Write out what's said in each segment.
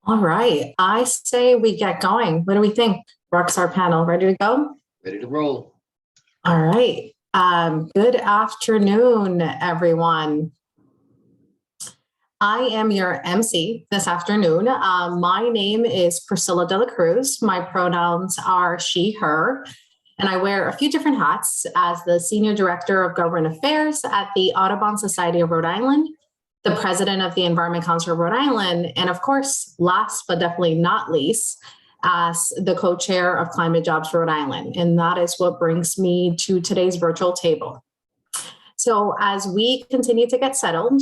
All right. I say we get going. What do we think? Rockstar panel, ready to go? Ready to roll. All right. Good afternoon, everyone. I am your MC this afternoon. My name is Priscilla de la Cruz. My pronouns are she, her, and I wear a few different hats as the Senior Director of Government Affairs at the Audubon Society of Rhode Island, the President of the Environment Council of Rhode Island, and of course, last but definitely not least, as the co-chair of Climate Jobs Rhode Island. And that is what brings me to today's virtual table. So as we continue to get settled,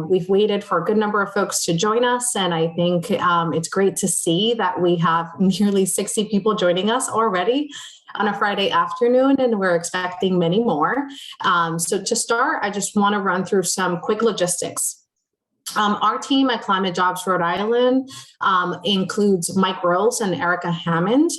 we've waited for a good number of folks to join us. And I think it's great to see that we have nearly 60 people joining us already on a Friday afternoon, and we're expecting many more. So to start, I just want to run through some quick logistics. Our team at Climate Jobs Rhode Island includes Mike Rose and Erica Hammond.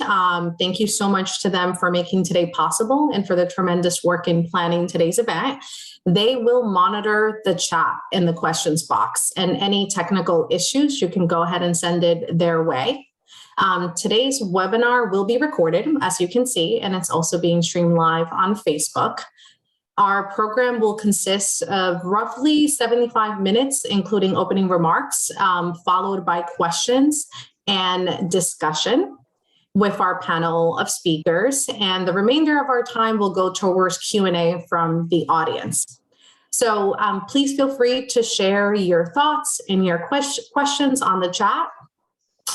Thank you so much to them for making today possible and for the tremendous work in planning today's event. They will monitor the chat in the questions box, and any technical issues, you can go ahead and send it their way. Today's webinar will be recorded, as you can see, and it's also being streamed live on Facebook. Our program will consist of roughly 75 minutes, including opening remarks, followed by questions and discussion with our panel of speakers. And the remainder of our time will go towards Q&A from the audience. So please feel free to share your thoughts and your questions on the chat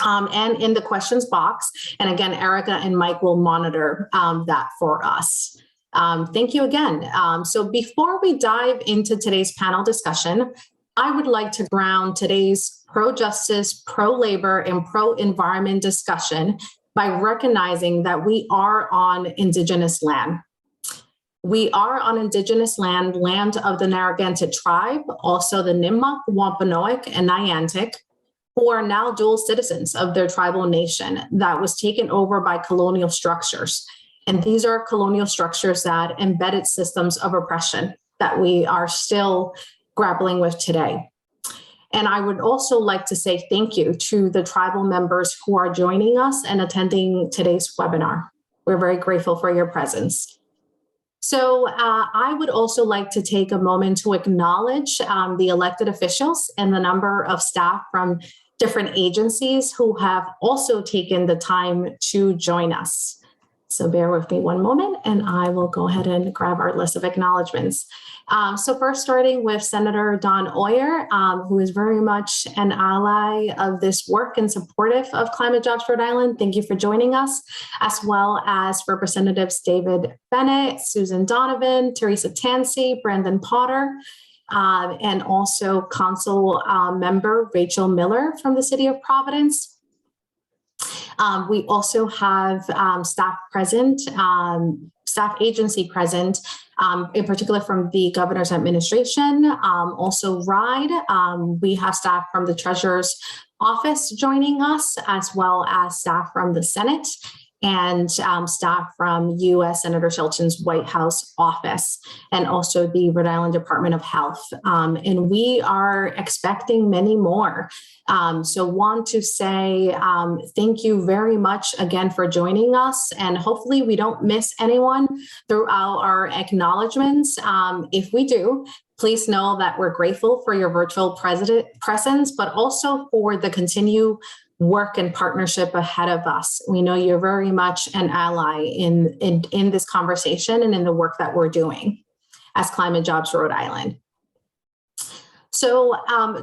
and in the questions box. And again, Erica and Mike will monitor that for us. Thank you again. So before we dive into today's panel discussion, I would like to ground today's pro-justice, pro-labor, and pro-environment discussion by recognizing that we are on Indigenous land. We are on Indigenous land, land of the Narragansett tribe, also the Nipmuc, Wampanoag, and Niantic, who are now dual citizens of their tribal nation that was taken over by colonial structures. And these are colonial structures that embedded systems of oppression that we are still grappling with today. And I would also like to say thank you to the tribal members who are joining us and attending today's webinar. We're very grateful for your presence. So I would also like to take a moment to acknowledge the elected officials and the number of staff from different agencies who have also taken the time to join us. So bear with me one moment, and I will go ahead and grab our list of acknowledgements. So first, starting with Senator Don Oyer, who is very much an ally of this work and supportive of Climate Jobs Rhode Island. Thank you for joining us, as well as Representatives David Bennett, Susan Donovan, Teresa Tansey, Brandon Potter, and also Council member Rachel Miller from the City of Providence. We also have staff present, staff agency present, in particular from the governor's administration, also RIDE. We have staff from the treasurer's office joining us, as well as staff from the Senate and staff from U.S. Senator Shelton's White House office, and also the Rhode Island Department of Health. And we are expecting many more. So want to say thank you very much again for joining us, and hopefully we don't miss anyone throughout our acknowledgements. If we do, please know that we're grateful for your virtual presence, but also for the continued work and partnership ahead of us. We know you're very much an ally in this conversation and in the work that we're doing as Climate Jobs Rhode Island. So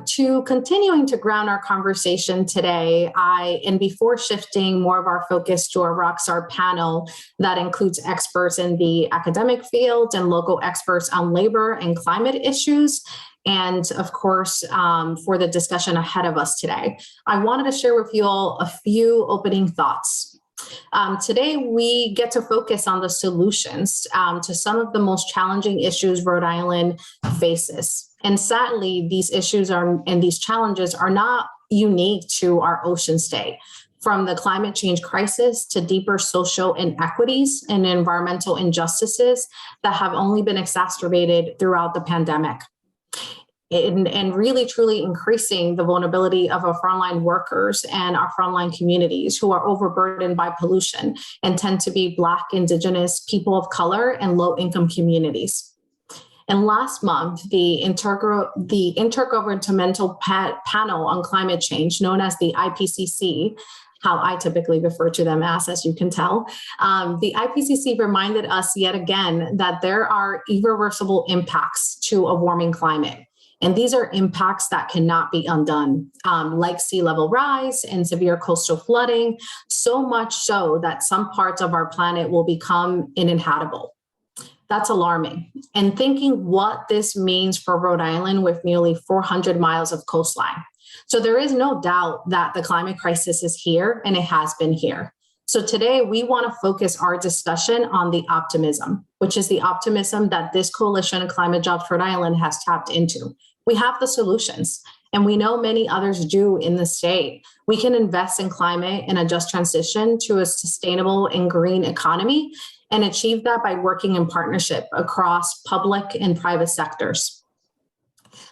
to continuing to ground our conversation today, and before shifting more of our focus to our Rockstar panel that includes experts in the academic field and local experts on labor and climate issues, and of course, for the discussion ahead of us today, I wanted to share with you all a few opening thoughts. Today, we get to focus on the solutions to some of the most challenging issues Rhode Island faces. And sadly, these issues and these challenges are not unique to our ocean state. From the climate change crisis to deeper social inequities and environmental injustices that have only been exacerbated throughout the pandemic. and really truly increasing the vulnerability of our frontline workers and our frontline communities who are overburdened by pollution and tend to be Black, Indigenous, people of color, and low-income communities. And last month, the Intergovernmental Panel on Climate Change, known as the IPCC, how I typically refer to them as you can tell, the IPCC reminded us yet again that there are irreversible impacts to a warming climate. And these are impacts that cannot be undone, like sea level rise and severe coastal flooding, so much so that some parts of our planet will become uninhabitable. That's alarming. And thinking what this means for Rhode Island with nearly 400 miles of coastline. So there is no doubt that the climate crisis is here, and it has been here. So today we want to focus our discussion on the optimism, which is the optimism that this coalition of Climate Jobs Rhode Island has tapped into. We have the solutions, and we know many others do in the state. We can invest in climate and a just transition to a sustainable and green economy, and achieve that by working in partnership across public and private sectors.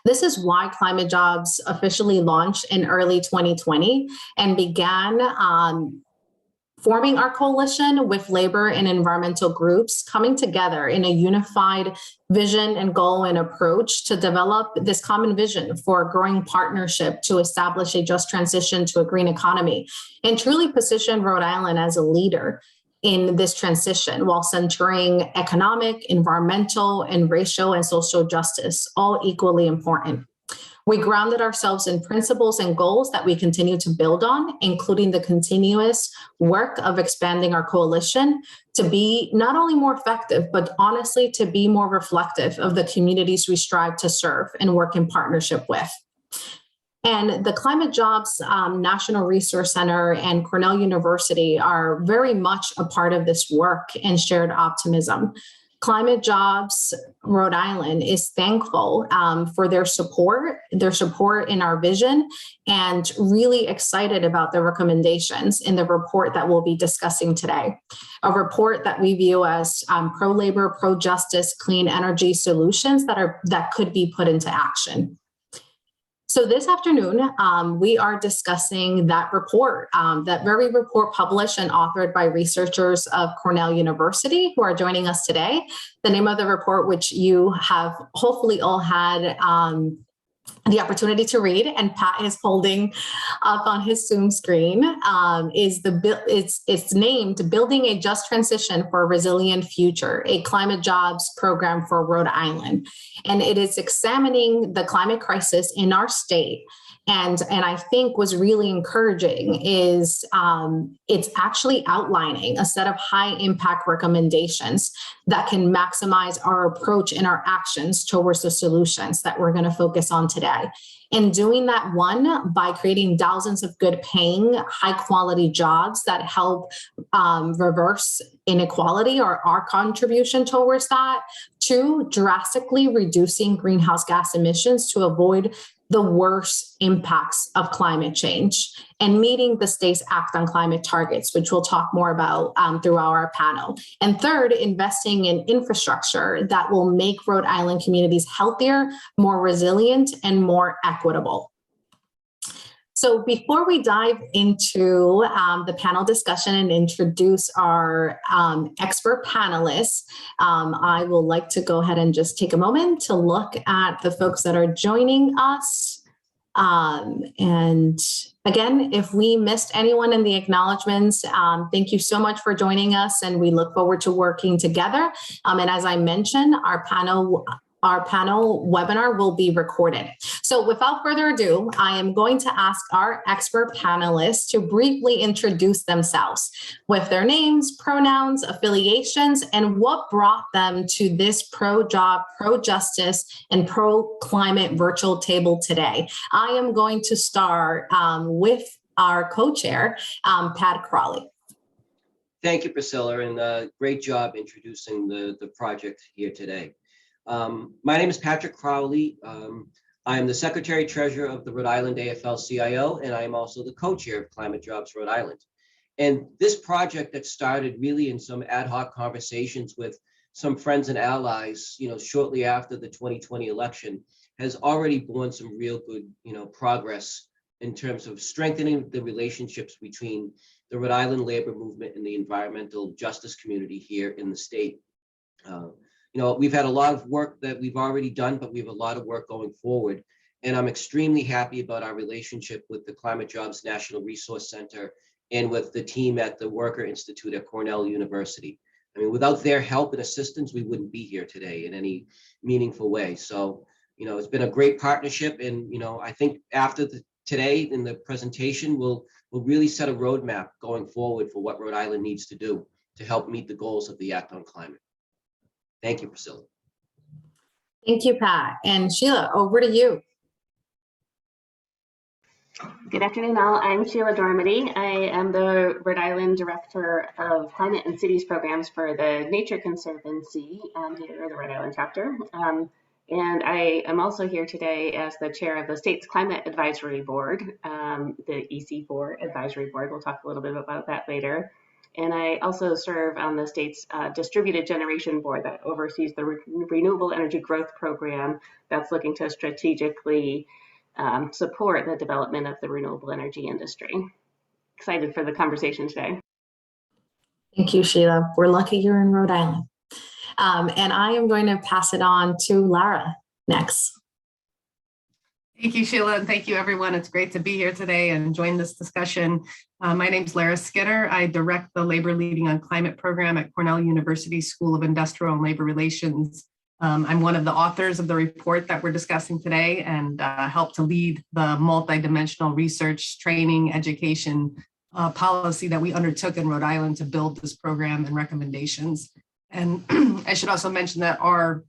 This is why Climate Jobs officially launched in early 2020 and began forming our coalition with labor and environmental groups, coming together in a unified vision and goal and approach to develop this common vision for a growing partnership to establish a just transition to a green economy and truly position Rhode Island as a leader in this transition while centering economic, environmental, and racial and social justice, all equally important. We grounded ourselves in principles and goals that we continue to build on, including the continuous work of expanding our coalition to be not only more effective, but honestly, to be more reflective of the communities we strive to serve and work in partnership with. And the Climate Jobs National Resource Center and Cornell University are very much a part of this work and shared optimism. Climate Jobs Rhode Island is thankful for their support in our vision, and really excited about the recommendations in the report that we'll be discussing today. A report that we view as pro-labor, pro-justice, clean energy solutions that could be put into action. So this afternoon, we are discussing that report, that very report published and authored by researchers of Cornell University who are joining us today. The name of the report, which you have hopefully all had the opportunity to read, and Pat is holding up on his Zoom screen, it's named Building a Just Transition for a Resilient Future, a Climate Jobs Program for Rhode Island. And it is examining the climate crisis in our state. And I think what's really encouraging is it's actually outlining a set of high impact recommendations that can maximize our approach and our actions towards the solutions that we're going to focus on today. And doing that, one, by creating thousands of good paying, high quality jobs that help reverse inequality or our contribution towards that. Two, drastically reducing greenhouse gas emissions to avoid the worst impacts of climate change, and meeting the state's Act on Climate targets, which we'll talk more about throughout our panel. And third, investing in infrastructure that will make Rhode Island communities healthier, more resilient, and more equitable. So before we dive into the panel discussion and introduce our expert panelists, I will like to go ahead and just take a moment to look at the folks that are joining us. And again, if we missed anyone in the acknowledgements, thank you so much for joining us, and we look forward to working together. And as I mentioned, our panel webinar will be recorded. So without further ado, I am going to ask our expert panelists to briefly introduce themselves with their names, pronouns, affiliations, and what brought them to this pro-job, pro-justice, and pro-climate virtual table today. I am going to start with our co-chair, Pat Crowley. Thank you, Priscilla, and great job introducing the project here today. My name is Patrick Crowley. I am the Secretary Treasurer of the Rhode Island AFL-CIO, and I am also the co-chair of Climate Jobs Rhode Island. And this project that started really in some ad hoc conversations with some friends and allies, shortly after the 2020 election, has already borne some real good, progress in terms of strengthening the relationships between the Rhode Island labor movement and the environmental justice community here in the state. We've had a lot of work that we've already done, but we have a lot of work going forward. And I'm extremely happy about our relationship with the Climate Jobs National Resource Center and with the team at the Worker Institute at Cornell University. I mean, without their help and assistance, we wouldn't be here today in any meaningful way. So, it's been a great partnership. And, I think after today in the presentation, we'll really set a roadmap going forward for what Rhode Island needs to do to help meet the goals of the Act on Climate. Thank you, Priscilla. Thank you, Pat. And Sheila, over to you. Good afternoon, all. I'm Sheila Dormady. I am the Rhode Island Director of Climate and Cities Programs for the Nature Conservancy here, the Rhode Island chapter. And I am also here today as the chair of the state's Climate Advisory Board, the EC4 Advisory Board. We'll talk a little bit about that later. And I also serve on the state's Distributed Generation Board that oversees the Renewable Energy Growth Program that's looking to strategically support the development of the renewable energy industry. Excited for the conversation today. Thank you, Sheila. We're lucky you're in Rhode Island. And I am going to pass it on to Lara next. Thank you, Sheila, and thank you, everyone. It's great to be here today and join this discussion. My name is Lara Skinner. I direct the Labor Leading on Climate program at Cornell University School of Industrial and Labor Relations. I'm one of the authors of the report that we're discussing today and help to lead the multidimensional research, training, education policy that we undertook in Rhode Island to build this program and recommendations. And I should also mention that our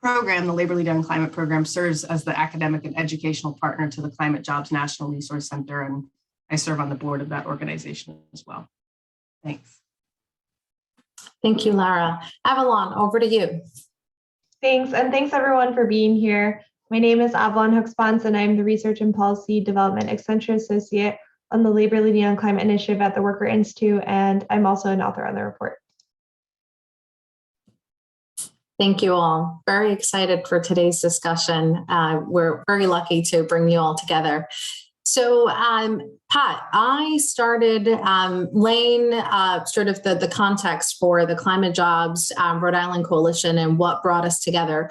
program, the Labor Leading on Climate program, serves as the academic and educational partner to the Climate Jobs National Resource Center, and I serve on the board of that organization as well. Thanks. Thank you, Lara. Avalon, over to you. Thanks, and thanks everyone for being here. My name is Avalon Hooks-Ponce, and I'm the Research and Policy Development Extension Associate on the Labor Leading on Climate Initiative at the Worker Institute, and I'm also an author on the report. Thank you all. Very excited for today's discussion. We're very lucky to bring you all together. So, Pat, I started laying sort of the context for the Climate Jobs Rhode Island Coalition and what brought us together.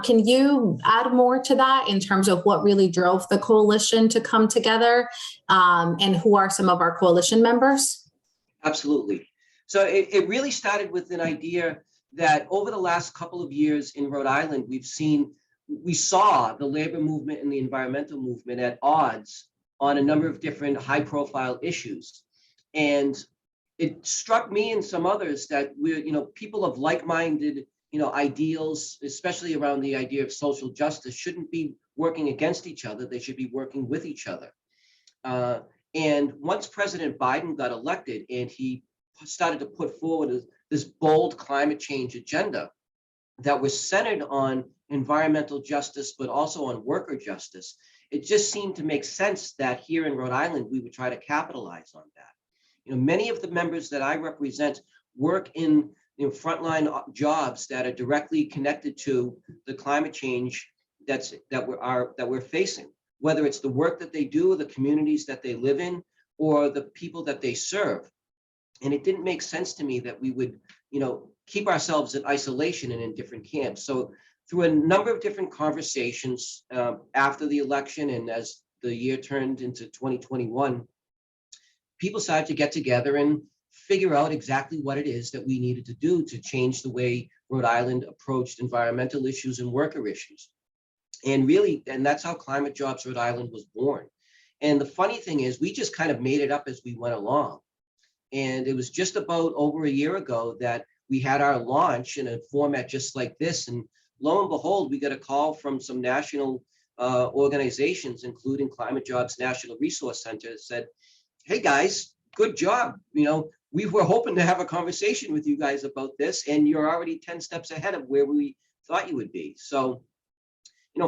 Can you add more to that in terms of what really drove the coalition to come together and who are some of our coalition members? Absolutely. So it really started with an idea that over the last couple of years in Rhode Island, we saw the labor movement and the environmental movement at odds on a number of different high-profile issues. And it struck me and some others that we're, people of like-minded, ideals, especially around the idea of social justice, shouldn't be working against each other. They should be working with each other. And once President Biden got elected and he started to put forward this bold climate change agenda that was centered on environmental justice, but also on worker justice, it just seemed to make sense that here in Rhode Island, we would try to capitalize on that. Many of the members that I represent work in frontline jobs that are directly connected to the climate change that we're facing, whether it's the work that they do, the communities that they live in, or the people that they serve. And it didn't make sense to me that we would, keep ourselves in isolation and in different camps. So through a number of different conversations after the election and as the year turned into 2021, people started to get together and figure out exactly what it is that we needed to do to change the way Rhode Island approached environmental issues and worker issues. And that's how Climate Jobs Rhode Island was born. And the funny thing is, we just kind of made it up as we went along. And it was just about over a year ago that we had our launch in a format just like this. And lo and behold, we got a call from some national organizations, including Climate Jobs National Resource Center, that said, hey guys, good job. We were hoping to have a conversation with you guys about this, and you're already 10 steps ahead of where we thought you would be. So,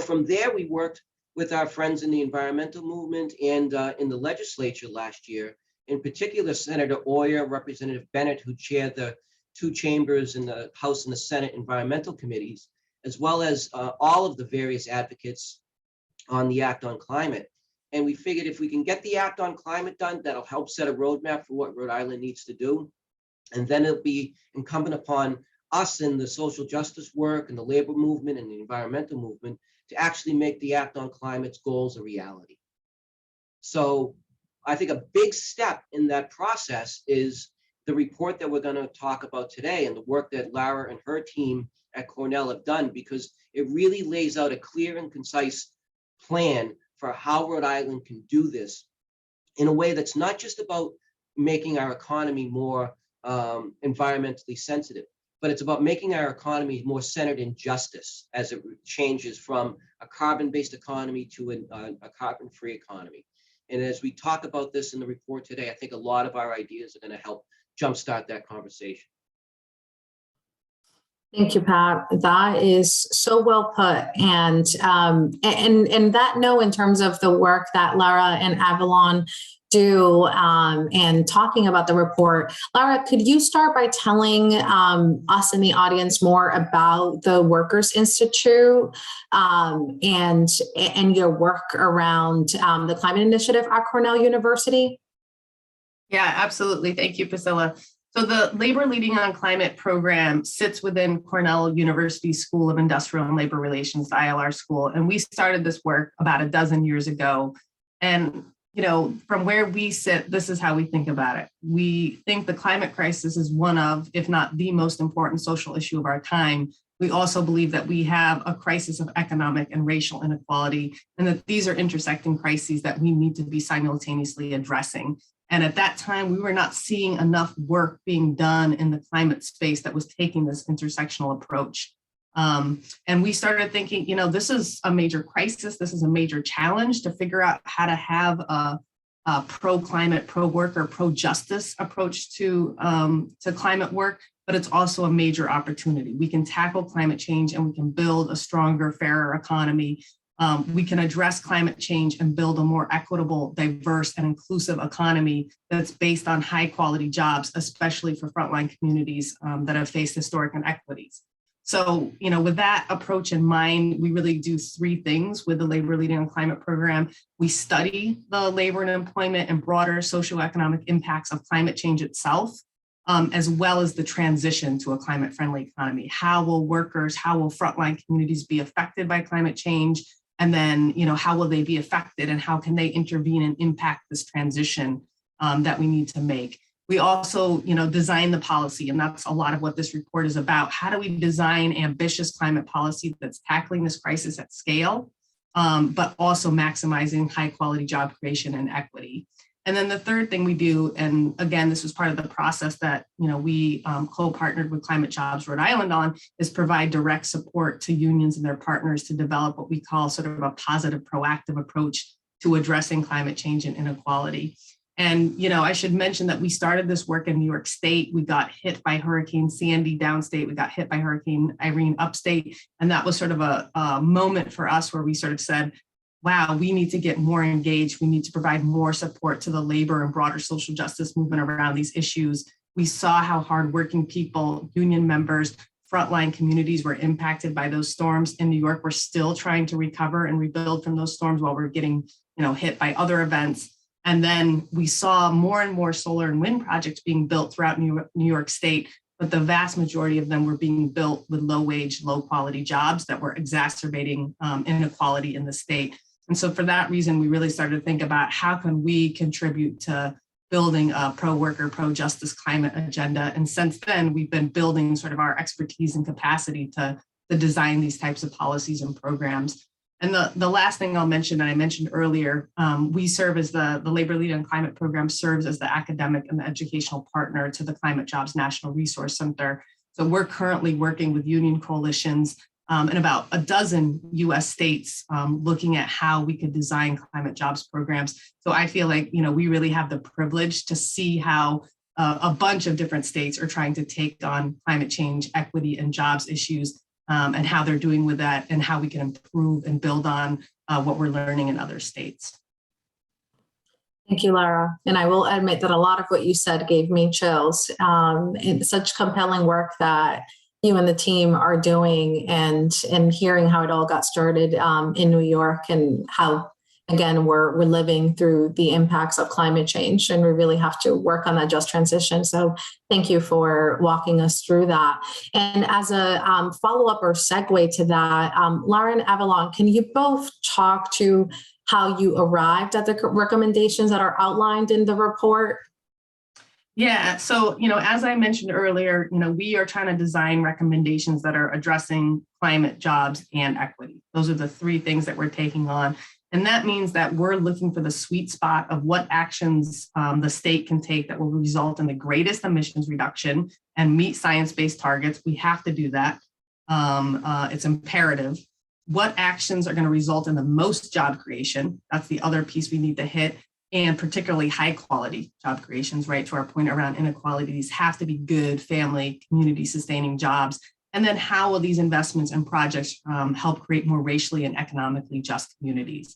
from there, we worked with our friends in the environmental movement and in the legislature last year, in particular, Senator Oyer, Representative Bennett, who chaired the two chambers in the House and the Senate environmental committees, as well as all of the various advocates on the Act on Climate. And we figured if we can get the Act on Climate done, that'll help set a roadmap for what Rhode Island needs to do. And then it'll be incumbent upon us in the social justice work and the labor movement and the environmental movement to actually make the Act on Climate's goals a reality. So I think a big step in that process is the report that we're going to talk about today and the work that Lara and her team at Cornell have done, because it really lays out a clear and concise plan for how Rhode Island can do this in a way that's not just about making our economy more environmentally sensitive, but it's about making our economy more centered in justice as it changes from a carbon-based economy to a carbon-free economy. And as we talk about this in the report today, I think a lot of our ideas are going to help jumpstart that conversation. Thank you, Pat. That is so well put. And that note, in terms of the work that Lara and Avalon do and talking about the report, Lara, could you start by telling us in the audience more about the Workers Institute and your work around the climate initiative at Cornell University? Yeah, absolutely. Thank you, Priscilla. So the Labor Leading on Climate program sits within Cornell University School of Industrial and Labor Relations, the ILR school. And we started this work about a dozen years ago. And, you know, from where we sit, this is how we think about it. We think the climate crisis is one of, if not the most important social issue of our time. We also believe that we have a crisis of economic and racial inequality, and that these are intersecting crises that we need to be simultaneously addressing. And at that time, we were not seeing enough work being done in the climate space that was taking this intersectional approach. And we started thinking, you know, this is a major crisis. This is a major challenge to figure out how to have a pro-climate, pro-worker, pro-justice approach to climate work, but it's also a major opportunity. We can tackle climate change and we can build a stronger, fairer economy. We can address climate change and build a more equitable, diverse, and inclusive economy that's based on high quality jobs, especially for frontline communities that have faced historic inequities. So, you know, with that approach in mind, we really do three things with the Labor Leading on Climate program. We study the labor and employment and broader socioeconomic impacts of climate change itself, as well as the transition to a climate-friendly economy. How will workers, how will frontline communities be affected by climate change? And then, you know, how will they be affected and how can they intervene and impact this transition that we need to make? We also, you know, design the policy, and that's a lot of what this report is about. How do we design ambitious climate policy that's tackling this crisis at scale, but also maximizing high quality job creation and equity? And then the third thing we do, and again, this was part of the process that, you know, we co-partnered with Climate Jobs Rhode Island on, is provide direct support to unions and their partners to develop what we call sort of a positive, proactive approach to addressing climate change and inequality. And, you know, I should mention that we started this work in New York State. We got hit by Hurricane Sandy downstate. We got hit by Hurricane Irene upstate. And that was sort of a moment for us where we sort of said, wow, we need to get more engaged. We need to provide more support to the labor and broader social justice movement around these issues. We saw how hardworking people, union members, frontline communities were impacted by those storms. In New York, we're still trying to recover and rebuild from those storms while we're getting, you know, hit by other events. And then we saw more and more solar and wind projects being built throughout New York State, but the vast majority of them were being built with low wage, low quality jobs that were exacerbating inequality in the state. And so for that reason, we really started to think about how can we contribute to building a pro-worker, pro-justice climate agenda. And since then, we've been building sort of our expertise and capacity to design these types of policies and programs. And the last thing I'll mention, and I mentioned earlier, we serve as the Labor Leading on Climate program serves as the academic and the educational partner to the Climate Jobs National Resource Center. So we're currently working with union coalitions in about a dozen US states looking at how we could design climate jobs programs. So I feel like, you know, we really have the privilege to see how a bunch of different states are trying to take on climate change, equity, and jobs issues. And how they're doing with that and how we can improve and build on what we're learning in other states. Thank you, Lara. And I will admit that a lot of what you said gave me chills. It's such compelling work that you and the team are doing, and hearing how it all got started in New York, and how, again, we're living through the impacts of climate change, and we really have to work on that just transition. So thank you for walking us through that. And as a follow-up or segue to that, Lara and Avalon, can you both talk to how you arrived at the recommendations that are outlined in the report? Yeah, so, as I mentioned earlier, we are trying to design recommendations that are addressing climate, jobs, and equity. Those are the three things that we're taking on. And that means that we're looking for the sweet spot of what actions the state can take that will result in the greatest emissions reduction and meet science-based targets. We have to do that. It's imperative. What actions are going to result in the most job creation? That's the other piece we need to hit. And particularly high quality job creations, right? To our point around inequality, these have to be good family, community sustaining jobs. And then how will these investments and projects help create more racially and economically just communities?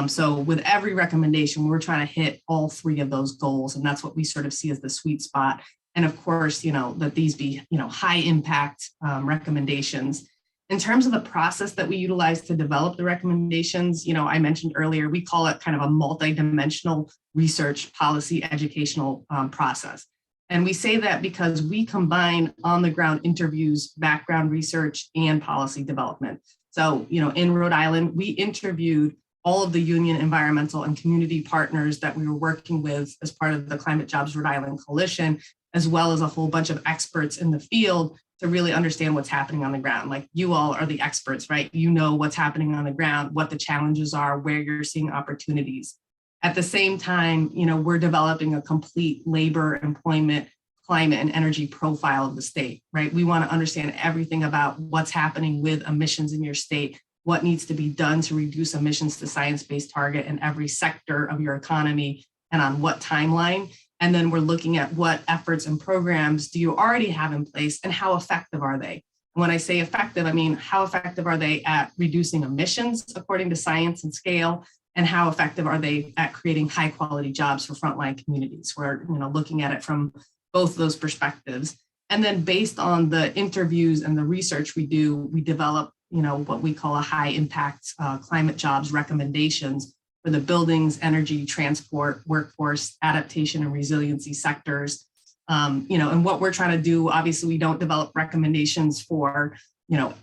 So with every recommendation, we're trying to hit all three of those goals. And that's what we sort of see as the sweet spot. And of course, that these be, high impact recommendations. In terms of the process that we utilize to develop the recommendations, I mentioned earlier, we call it kind of a multidimensional research, policy, educational process. And we say that because we combine on-the-ground interviews, background research, and policy development. So, in Rhode Island, we interviewed all of the union, environmental, and community partners that we were working with as part of the Climate Jobs Rhode Island Coalition, as well as a whole bunch of experts in the field to really understand what's happening on the ground. Like, you all are the experts, right? You know what's happening on the ground, what the challenges are, where you're seeing opportunities. At the same time, we're developing a complete labor, employment, climate, and energy profile of the state, right? We want to understand everything about what's happening with emissions in your state, what needs to be done to reduce emissions to science-based target in every sector of your economy, and on what timeline. And then we're looking at what efforts and programs do you already have in place, and how effective are they? And when I say effective, I mean, how effective are they at reducing emissions according to science and scale? And how effective are they at creating high quality jobs for frontline communities? We're looking at it from both those perspectives. And then based on the interviews and the research we do, we develop what we call a high impact climate jobs recommendations for the buildings, energy, transport, workforce, adaptation, and resiliency sectors. And what we're trying to do, obviously, we don't develop recommendations for,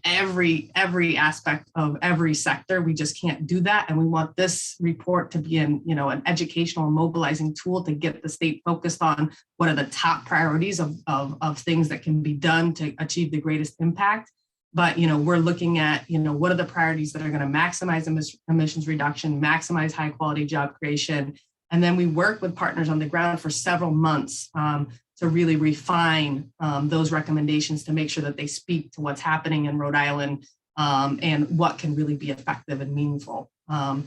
every aspect of every sector. We just can't do that. And we want this report to be an educational, mobilizing tool to get the state focused on what are the top priorities of things that can be done to achieve the greatest impact. But, we're looking at, what are the priorities that are going to maximize emissions reduction, maximize high quality job creation. And then we work with partners on the ground for several months to really refine those recommendations to make sure that they speak to what's happening in Rhode Island and what can really be effective and meaningful. And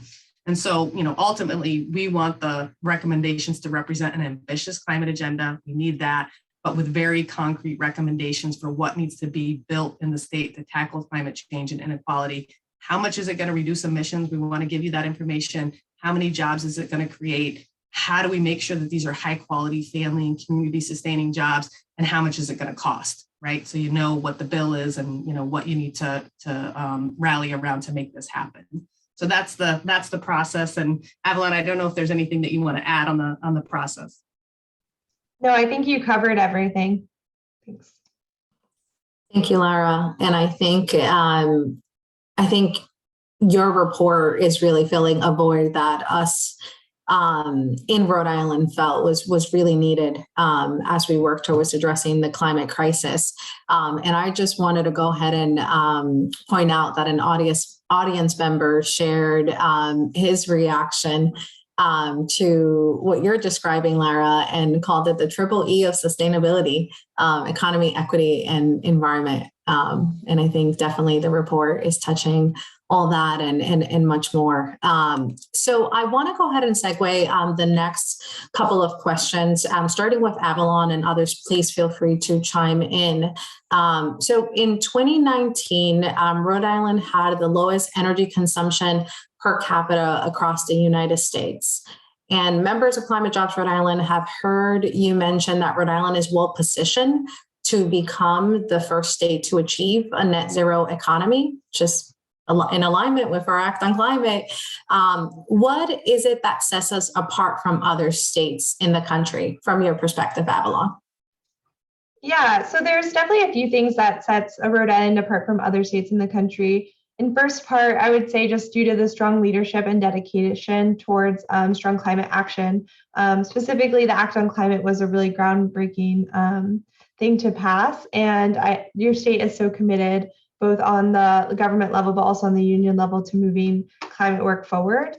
so, ultimately, we want the recommendations to represent an ambitious climate agenda. We need that, but with very concrete recommendations for what needs to be built in the state to tackle climate change and inequality. How much is it going to reduce emissions? We want to give you that information. How many jobs is it going to create? How do we make sure that these are high quality family and community sustaining jobs? And how much is it going to cost, right? So you know what the bill is and what you need to rally around to make this happen. So that's the process. And Avalon, I don't know if there's anything that you want to add on the process. No, I think you covered everything. Thanks. Thank you, Lara. And I think your report is really filling a void that us in Rhode Island felt was really needed as we work towards addressing the climate crisis. And I just wanted to go ahead and point out that an audience member shared his reaction to what you're describing, Lara, and called it the triple E of sustainability, economy, equity, and environment. And I think definitely the report is touching all that and much more. So I want to go ahead and segue the next couple of questions, starting with Avalon, and others, please feel free to chime in. So in 2019, Rhode Island had the lowest energy consumption per capita across the United States. And members of Climate Jobs Rhode Island have heard you mention that Rhode Island is well positioned to become the first state to achieve a net zero economy, just in alignment with our Act on Climate. What is it that sets us apart from other states in the country, from your perspective, Avalon? Yeah, so there's definitely a few things that sets Rhode Island apart from other states in the country. In first part, I would say just due to the strong leadership and dedication towards strong climate action. Specifically, the Act on Climate was a really groundbreaking thing to pass, and your state is so committed both on the government level, but also on the union level to moving climate work forward.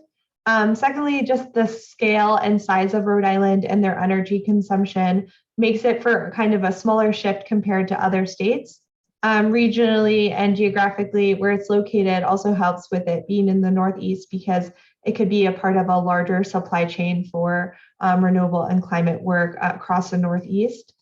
Secondly, just the scale and size of Rhode Island and their energy consumption makes it for kind of a smaller shift compared to other states. Regionally and geographically, where it's located also helps with it being in the Northeast because it could be a part of a larger supply chain for renewable and climate work across the Northeast.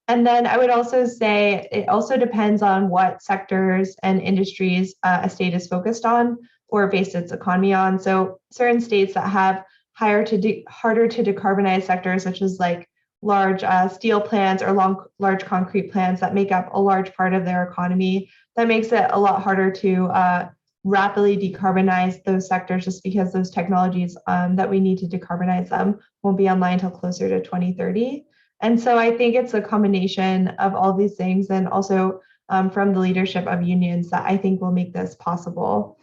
And then I would also say it also depends on what sectors and industries a state is focused on or based its economy on. So certain states that have harder to decarbonize sectors, such as like large steel plants or large concrete plants that make up a large part of their economy, that makes it a lot harder to rapidly decarbonize those sectors just because those technologies that we need to decarbonize them won't be online until closer to 2030. And so I think it's a combination of all these things and also from the leadership of unions that I think will make this possible.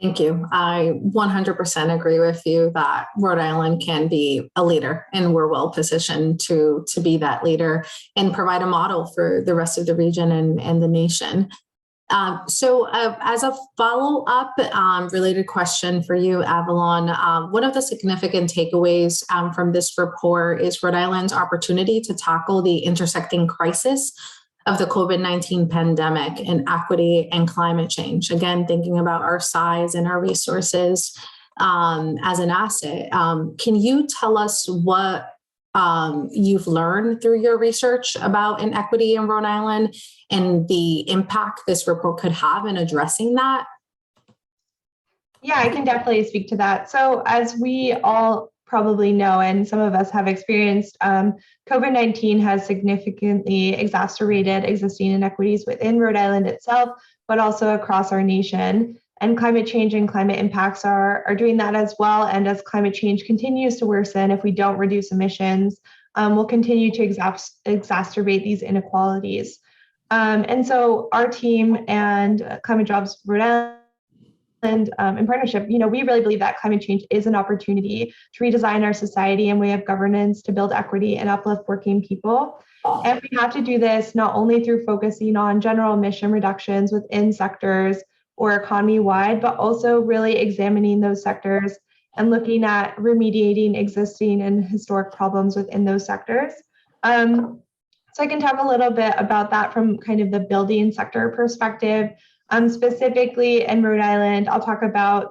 Thank you. I 100% agree with you that Rhode Island can be a leader, and we're well positioned to be that leader and provide a model for the rest of the region and the nation. So as a follow-up related question for you, Avalon, one of the significant takeaways from this report is Rhode Island's opportunity to tackle the intersecting crisis of the COVID-19 pandemic and equity and climate change. Again, thinking about our size and our resources as an asset. Can you tell us what you've learned through your research about inequity in Rhode Island and the impact this report could have in addressing that? Yeah, I can definitely speak to that. So as we all probably know, and some of us have experienced, COVID-19 has significantly exacerbated existing inequities within Rhode Island itself, but also across our nation. And climate change and climate impacts are doing that as well. And as climate change continues to worsen, if we don't reduce emissions, we'll continue to exacerbate these inequalities. And so our team and Climate Jobs Rhode Island, in partnership, we really believe that climate change is an opportunity to redesign our society and way of governance to build equity and uplift working people. And we have to do this not only through focusing on general emission reductions within sectors or economy-wide, but also really examining those sectors and looking at remediating existing and historic problems within those sectors. So I can talk a little bit about that from kind of the building sector perspective. Specifically in Rhode Island, I'll talk about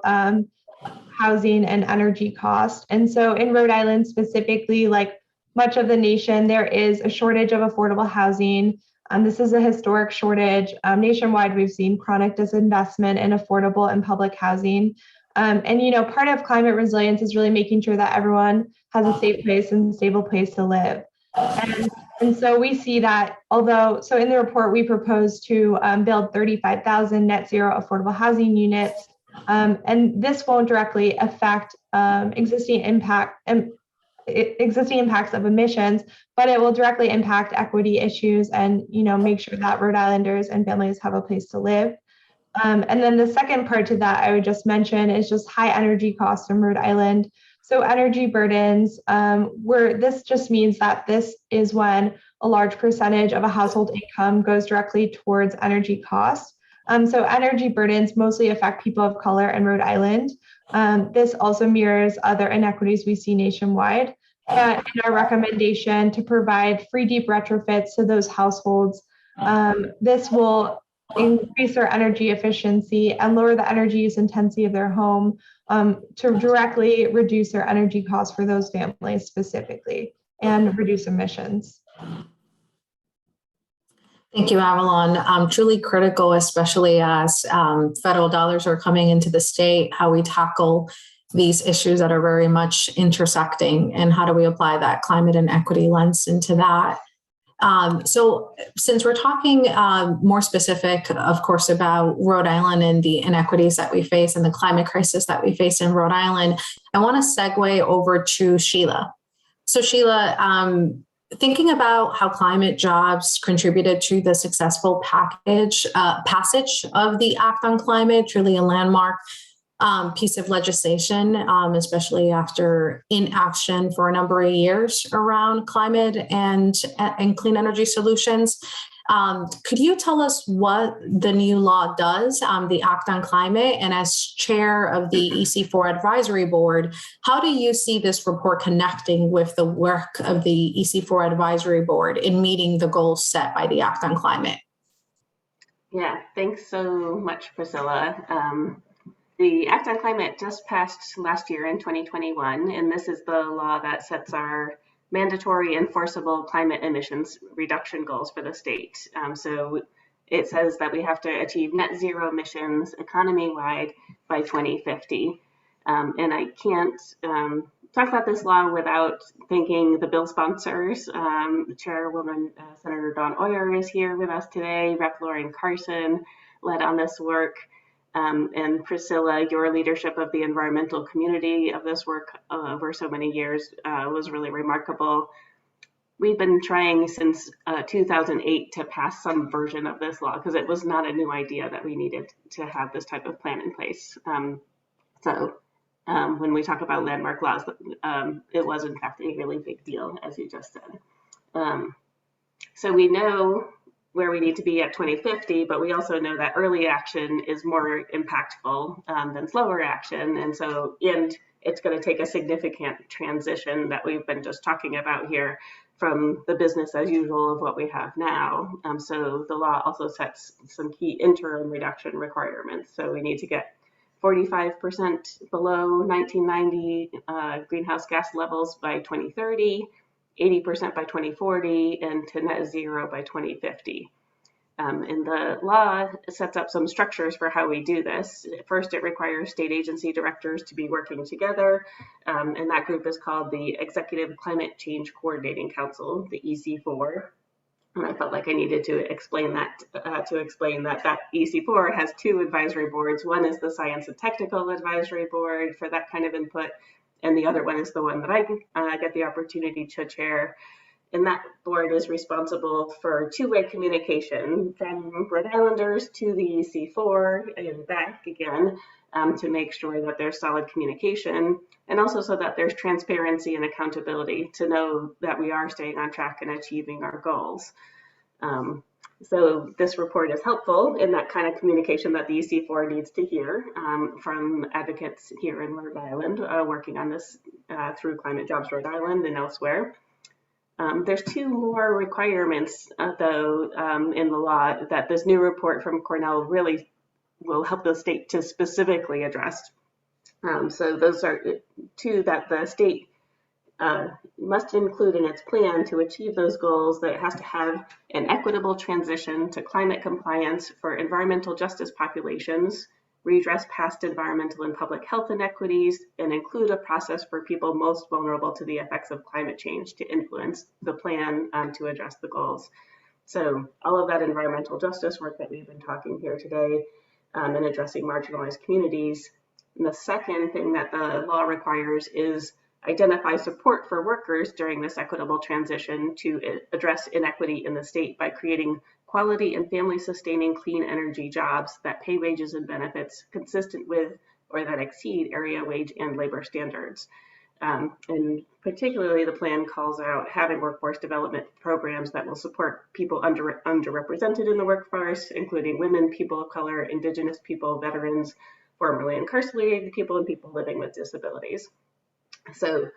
housing and energy cost. And so in Rhode Island specifically, like much of the nation, there is a shortage of affordable housing. This is a historic shortage. Nationwide, we've seen chronic disinvestment in affordable and public housing. And part of climate resilience is really making sure that everyone has a safe place and stable place to live. And so we see that so in the report, we propose to build 35,000 net zero affordable housing units. And this won't directly affect existing impacts of emissions, but it will directly impact equity issues and, make sure that Rhode Islanders and families have a place to live. And then the second part to that I would just mention is just high energy costs in Rhode Island. So energy burdens, this just means that this is when a large percentage of a household income goes directly towards energy costs. So energy burdens mostly affect people of color in Rhode Island. This also mirrors other inequities we see nationwide. But in our recommendation to provide free deep retrofits to those households, this will increase their energy efficiency and lower the energy use intensity of their home to directly reduce their energy costs for those families specifically and reduce emissions. Thank you, Avalon. Truly critical, especially as federal dollars are coming into the state, how we tackle these issues that are very much intersecting, and how do we apply that climate and equity lens into that. So since we're talking more specific, of course, about Rhode Island and the inequities that we face and the climate crisis that we face in Rhode Island, I want to segue over to Sheila. So Sheila, thinking about how climate jobs contributed to the successful passage of the Act on Climate, truly a landmark piece of legislation, especially after inaction for a number of years around climate and clean energy solutions. Could you tell us what the new law does, the Act on Climate, and as chair of the EC4 Advisory Board, how do you see this report connecting with the work of the EC4 Advisory Board in meeting the goals set by the Act on Climate? Yeah, thanks so much, Priscilla. The Act on Climate just passed last year in 2021, and this is the law that sets our mandatory enforceable climate emissions reduction goals for the state. So it says that we have to achieve net zero emissions economy-wide by 2050. And I can't talk about this law without thanking the bill sponsors. Chairwoman Senator Dawn Oyer is here with us today. Rep. Lauren Carson led on this work. And Priscilla, your leadership of the environmental community of this work over so many years was really remarkable. We've been trying since 2008 to pass some version of this law because it was not a new idea that we needed to have this type of plan in place. So when we talk about landmark laws, it was in fact a really big deal, as you just said. So we know where we need to be at 2050, but we also know that early action is more impactful than slower action. And it's going to take a significant transition that we've been just talking about here from the business as usual of what we have now. So the law also sets some key interim reduction requirements. So we need to get 45% below 1990 greenhouse gas levels by 2030, 80% by 2040, and to net zero by 2050. And the law sets up some structures for how we do this. First, it requires state agency directors to be working together, and that group is called the Executive Climate Change Coordinating Council, the EC4. And I felt like I needed to explain that that EC4 has two advisory boards. One is the Science and Technical Advisory Board for that kind of input, and the other one is the one that I get the opportunity to chair. And that board is responsible for two-way communication from Rhode Islanders to the EC4 and back again to make sure that there's solid communication, and also so that there's transparency and accountability to know that we are staying on track and achieving our goals. So this report is helpful in that kind of communication that the EC4 needs to hear from advocates here in Rhode Island working on this through Climate Jobs Rhode Island and elsewhere. There's two more requirements, though, in the law that this new report from Cornell really will help the state to specifically address. So those are two that the state must include in its plan to achieve those goals. That it has to have an equitable transition to climate compliance for environmental justice populations, redress past environmental and public health inequities, and include a process for people most vulnerable to the effects of climate change to influence the plan to address the goals. So all of that environmental justice work that we've been talking here today and addressing marginalized communities. And the second thing that the law requires is identify support for workers during this equitable transition to address inequity in the state by creating quality and family-sustaining clean energy jobs that pay wages and benefits consistent with or that exceed area wage and labor standards. And particularly the plan calls out having workforce development programs that will support people underrepresented in the workforce, including women, people of color, Indigenous people, veterans, formerly incarcerated people, and people living with disabilities. So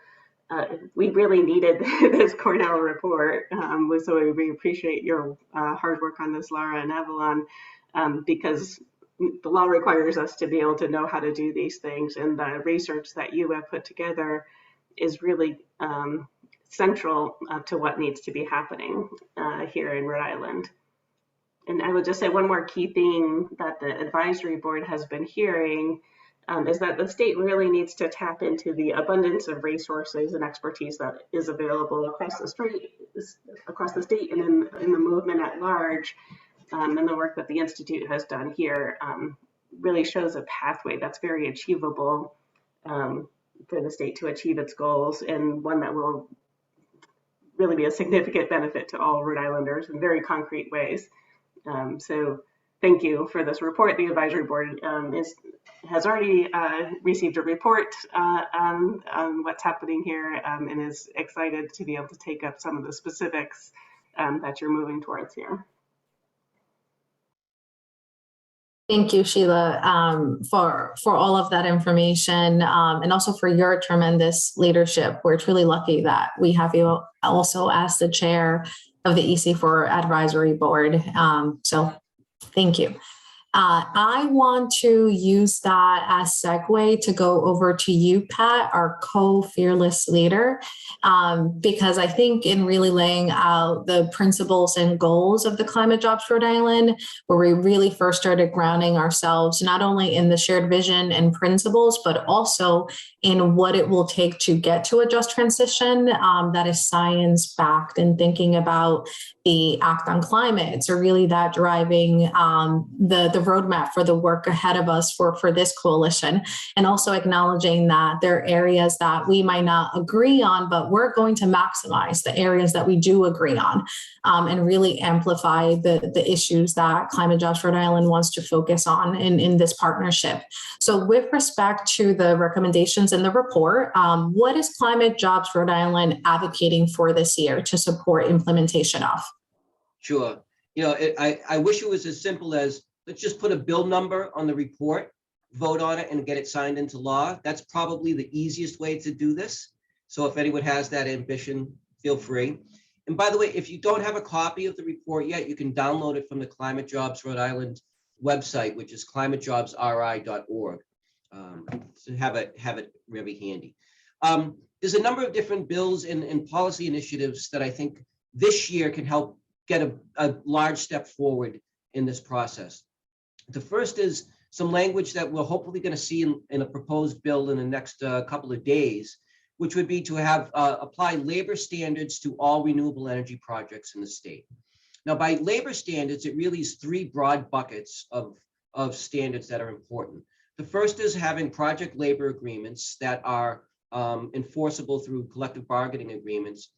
we really needed this Cornell report, so we appreciate your hard work on this, Laura and Avalon, because the law requires us to be able to know how to do these things, and the research that you have put together is really central to what needs to be happening here in Rhode Island. And I would just say one more key thing that the advisory board has been hearing is that the state really needs to tap into the abundance of resources and expertise that is available across the state and in the movement at large. And the work that the Institute has done here really shows a pathway that's very achievable for the state to achieve its goals, and one that will really be a significant benefit to all Rhode Islanders in very concrete ways. So thank you for this report. The advisory board has already received a report on what's happening here and is excited to be able to take up some of the specifics that you're moving towards here. Thank you, Sheila, for all of that information and also for your tremendous leadership. We're truly lucky that we have you also as the chair of the EC4 Advisory Board. So thank you. I want to use that as segue to go over to you, Pat, our co-fearless leader, because I think in really laying out the principles and goals of the Climate Jobs Rhode Island, where we really first started grounding ourselves, not only in the shared vision and principles, but also in what it will take to get to a just transition that is science-backed, and thinking about the Act on Climate. So really that driving the roadmap for the work ahead of us for this coalition, and also acknowledging that there are areas that we might not agree on, but we're going to maximize the areas that we do agree on and really amplify the issues that Climate Jobs Rhode Island wants to focus on in this partnership. So with respect to the recommendations in the report, what is Climate Jobs Rhode Island advocating for this year to support implementation of? Sure. You know, I wish it was as simple as, let's just put a bill number on the report, vote on it, and get it signed into law. That's probably the easiest way to do this. So if anyone has that ambition, feel free. And by the way, if you don't have a copy of the report yet, you can download it from the Climate Jobs Rhode Island website, which is climatejobsri.org. So have it really handy. There's a number of different bills and policy initiatives that I think this year can help get a large step forward in this process. The first is some language that we're hopefully going to see in a proposed bill in the next couple of days, which would be to have apply labor standards to all renewable energy projects in the state. Now, by labor standards, it really is three broad buckets of standards that are important. The first is having project labor agreements that are enforceable through collective bargaining agreements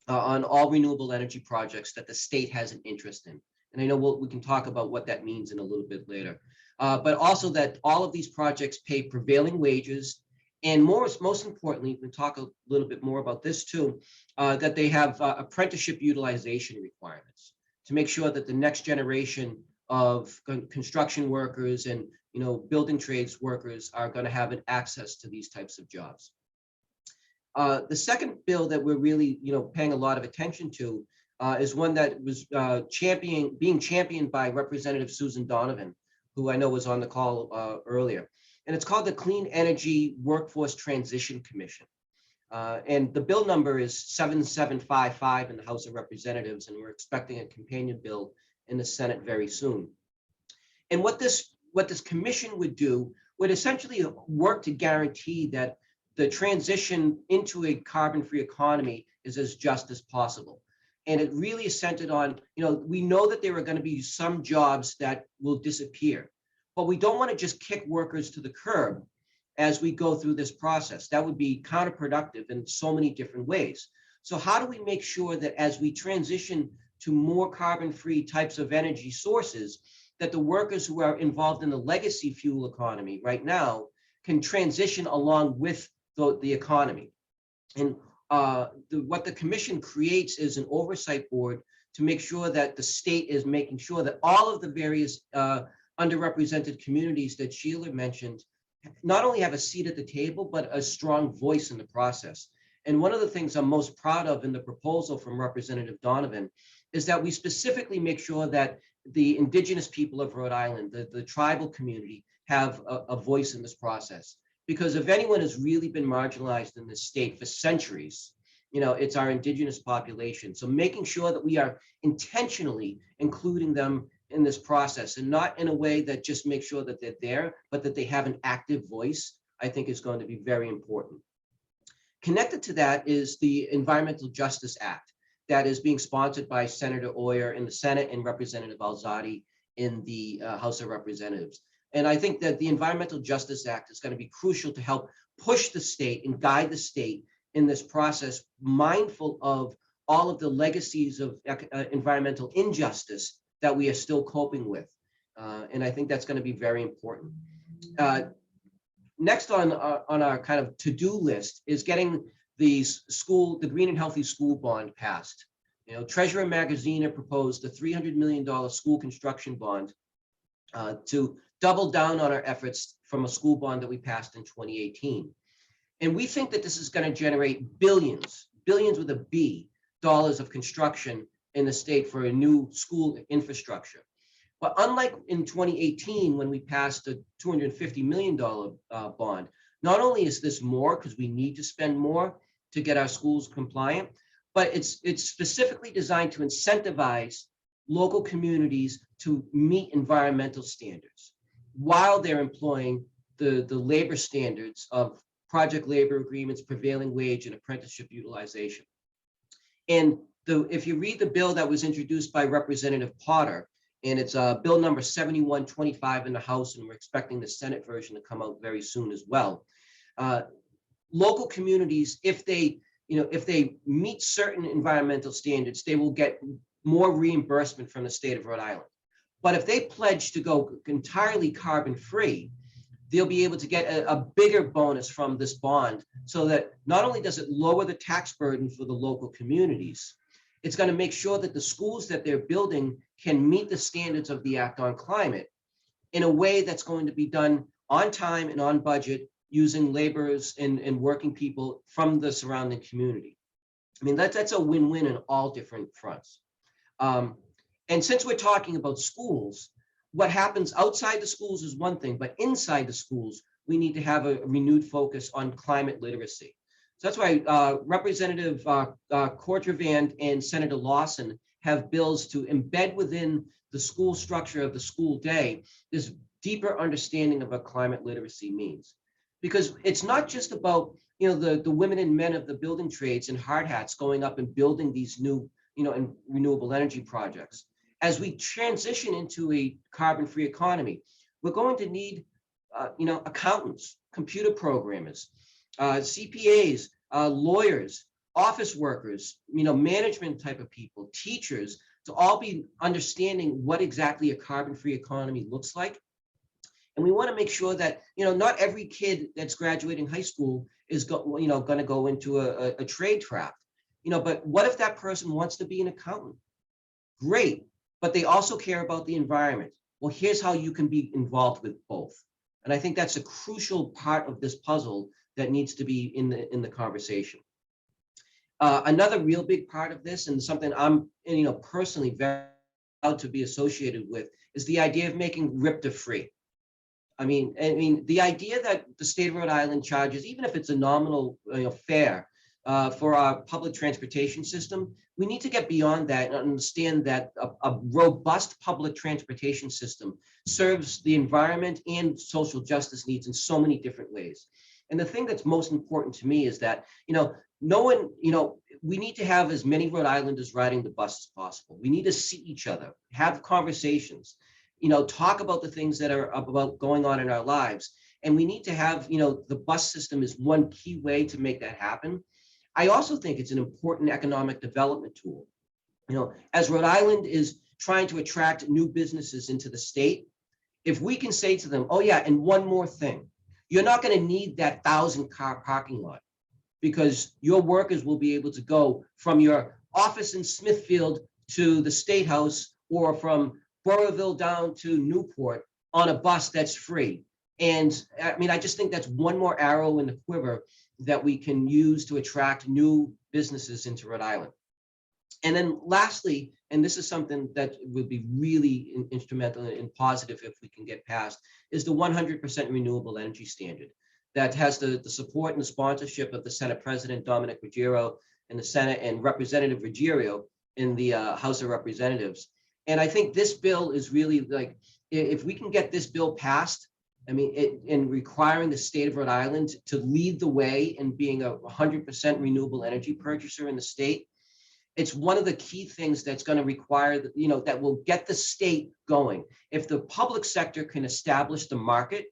on all renewable energy projects that the state has an interest in. And I know we can talk about what that means in a little bit later. But also that all of these projects pay prevailing wages, and most importantly, we can talk a little bit more about this too, that they have apprenticeship utilization requirements to make sure that the next generation of construction workers and building trades workers are going to have an access to these types of jobs. The second bill that we're really paying a lot of attention to is one that was being championed by Representative Susan Donovan, who I know was on the call earlier. And it's called the Clean Energy Workforce Transition Commission. And the bill number is 7755 in the House of Representatives, and we're expecting a companion bill in the Senate very soon. And what this commission would do would essentially work to guarantee that the transition into a carbon-free economy is as just as possible. And it really is centered on, we know that there are going to be some jobs that will disappear, but we don't want to just kick workers to the curb as we go through this process. That would be counterproductive in so many different ways. So how do we make sure that as we transition to more carbon-free types of energy sources, that the workers who are involved in the legacy fuel economy right now can transition along with the economy? And what the commission creates is an oversight board to make sure that the state is making sure that all of the various underrepresented communities that Sheila mentioned not only have a seat at the table, but a strong voice in the process. And one of the things I'm most proud of in the proposal from Representative Donovan is that we specifically make sure that the indigenous people of Rhode Island, the tribal community, have a voice in this process. Because if anyone has really been marginalized in this state for centuries, it's our indigenous population. So making sure that we are intentionally including them in this process, and not in a way that just makes sure that they're there, but that they have an active voice, I think is going to be very important. Connected to that is the Environmental Justice Act that is being sponsored by Senator Oyer in the Senate and Representative Alzadi in the House of Representatives. And I think that the Environmental Justice Act is going to be crucial to help push the state and guide the state in this process, mindful of all of the legacies of environmental injustice that we are still coping with. And I think that's going to be very important. Next on our kind of to-do list is getting the Green and Healthy School Bond passed. You know, Treasurer Magaziner proposed a $300 million school construction bond to double down on our efforts from a school bond that we passed in 2018. And we think that this is going to generate billions with a B, dollars of construction in the state for a new school infrastructure. But unlike in 2018, when we passed a $250 million bond, not only is this more because we need to spend more to get our schools compliant, but it's specifically designed to incentivize local communities to meet environmental standards while they're employing the labor standards of project labor agreements, prevailing wage, and apprenticeship utilization. And if you read the bill that was introduced by Representative Potter, and it's bill number 7125 in the House, and we're expecting the Senate version to come out very soon as well. Local communities, if they meet certain environmental standards, they will get more reimbursement from the state of Rhode Island. But if they pledge to go entirely carbon free, they'll be able to get a bigger bonus from this bond, so that not only does it lower the tax burden for the local communities, it's going to make sure that the schools that they're building can meet the standards of the Act on Climate in a way that's going to be done on time and on budget, using laborers and working people from the surrounding community. I mean, that's a win-win in all different fronts. And since we're talking about schools, what happens outside the schools is one thing, but inside the schools, we need to have a renewed focus on climate literacy. So that's why Representative Cortravand and Senator Lawson have bills to embed within the school structure of the school day this deeper understanding of what climate literacy means. Because it's not just about, the women and men of the building trades and hard hats going up and building these new, and renewable energy projects. As we transition into a carbon-free economy, we're going to need, accountants, computer programmers, CPAs, lawyers, office workers, management type of people, teachers, to all be understanding what exactly a carbon-free economy looks like. And we want to make sure that, not every kid that's graduating high school is going to go into a trade craft, but what if that person wants to be an accountant? Great, but they also care about the environment. Well, here's how you can be involved with both. And I think that's a crucial part of this puzzle that needs to be in the conversation. Another real big part of this, and something I'm personally very proud to be associated with, is the idea of making RIPTA free. I mean, the idea that the state of Rhode Island charges, even if it's a nominal fare for our public transportation system, we need to get beyond that and understand that a robust public transportation system serves the environment and social justice needs in so many different ways. And the thing that's most important to me is that, we need to have as many Rhode Islanders riding the bus as possible. We need to see each other, have conversations, talk about the things that are about going on in our lives. And we need to have, the bus system is one key way to make that happen. I also think it's an important economic development tool. As Rhode Island is trying to attract new businesses into the state, if we can say to them, oh yeah, and one more thing, you're not going to need that 1,000-car parking lot, because your workers will be able to go from your office in Smithfield to the State House, or from Burrillville down to Newport on a bus that's free. And I just think that's one more arrow in the quiver that we can use to attract new businesses into Rhode Island. And then lastly, and this is something that would be really instrumental and positive if we can get past, is the 100% renewable energy standard that has the support and the sponsorship of the Senate President Dominic Ruggiero and the Senate and Representative Ruggiero in the House of Representatives. And I think this bill is really like, if we can get this bill passed, I mean, in requiring the state of Rhode Island to lead the way in being a 100% renewable energy purchaser in the state, it's one of the key things that's going to require that, you know, that will get the state going. If the public sector can establish the market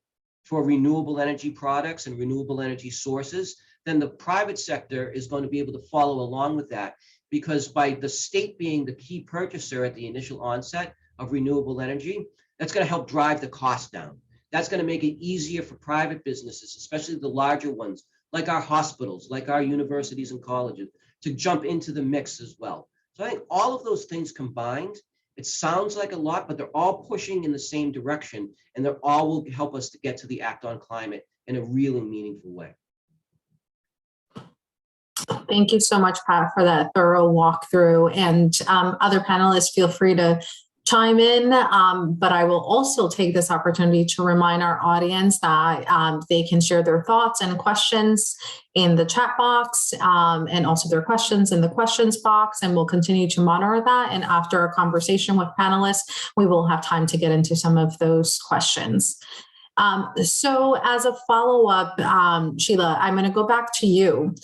for renewable energy products and renewable energy sources, then the private sector is going to be able to follow along with that, because by the state being the key purchaser at the initial onset of renewable energy, that's going to help drive the cost down. That's going to make it easier for private businesses, especially the larger ones, like our hospitals, like our universities and colleges, to jump into the mix as well. So I think all of those things combined, it sounds like a lot, but they're all pushing in the same direction, and they're all will help us to get to the Act on Climate in a really meaningful way. Thank you so much, Pat, for that thorough walkthrough. And other panelists, feel free to chime in, but I will also take this opportunity to remind our audience that they can share their thoughts and questions in the chat box, and also their questions in the questions box, and we'll continue to monitor that. And after our conversation with panelists, we will have time to get into some of those questions. So as a follow-up, Sheila, I'm going to go back to you.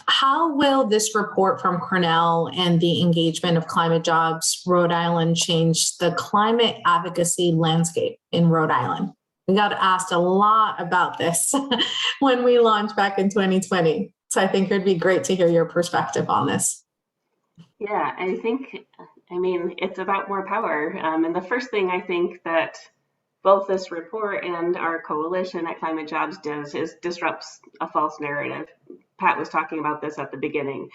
How will this report from Cornell and the engagement of Climate Jobs Rhode Island change the climate advocacy landscape in Rhode Island? We got asked a lot about this when we launched back in 2020. So I think it'd be great to hear your perspective on this. Yeah, I mean, it's about more power. And the first thing I think that both this report and our coalition at Climate Jobs does is disrupts a false narrative. Pat was talking about this at the beginning.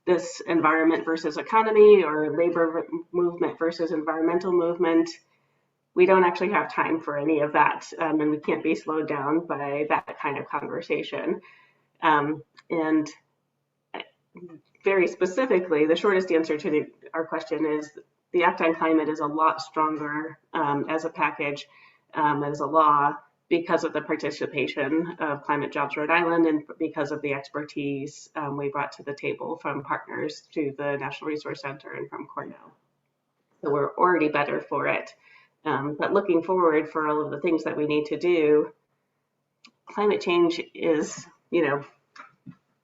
This environment versus economy, or labor movement versus environmental movement. We don't actually have time for any of that, and we can't be slowed down by that kind of conversation. And very specifically, the shortest answer to our question is the Act on Climate is a lot stronger as a package, as a law, because of the participation of Climate Jobs Rhode Island and because of the expertise we brought to the table from partners to the National Resource Center and from Cornell. So we're already better for it. But looking forward for all of the things that we need to do, climate change is, you know,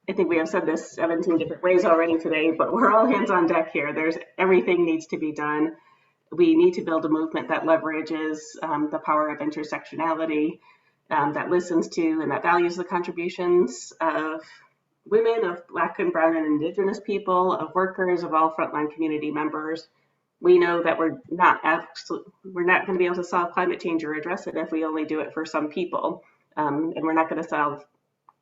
I think we have said this 17 different ways already today, but we're all hands on deck here. Everything needs to be done. We need to build a movement that leverages the power of intersectionality, that listens to and that values the contributions of women, of Black and Brown and Indigenous people, of workers, of all frontline community members. We know that we're not going to be able to solve climate change or address it if we only do it for some people. And we're not going to solve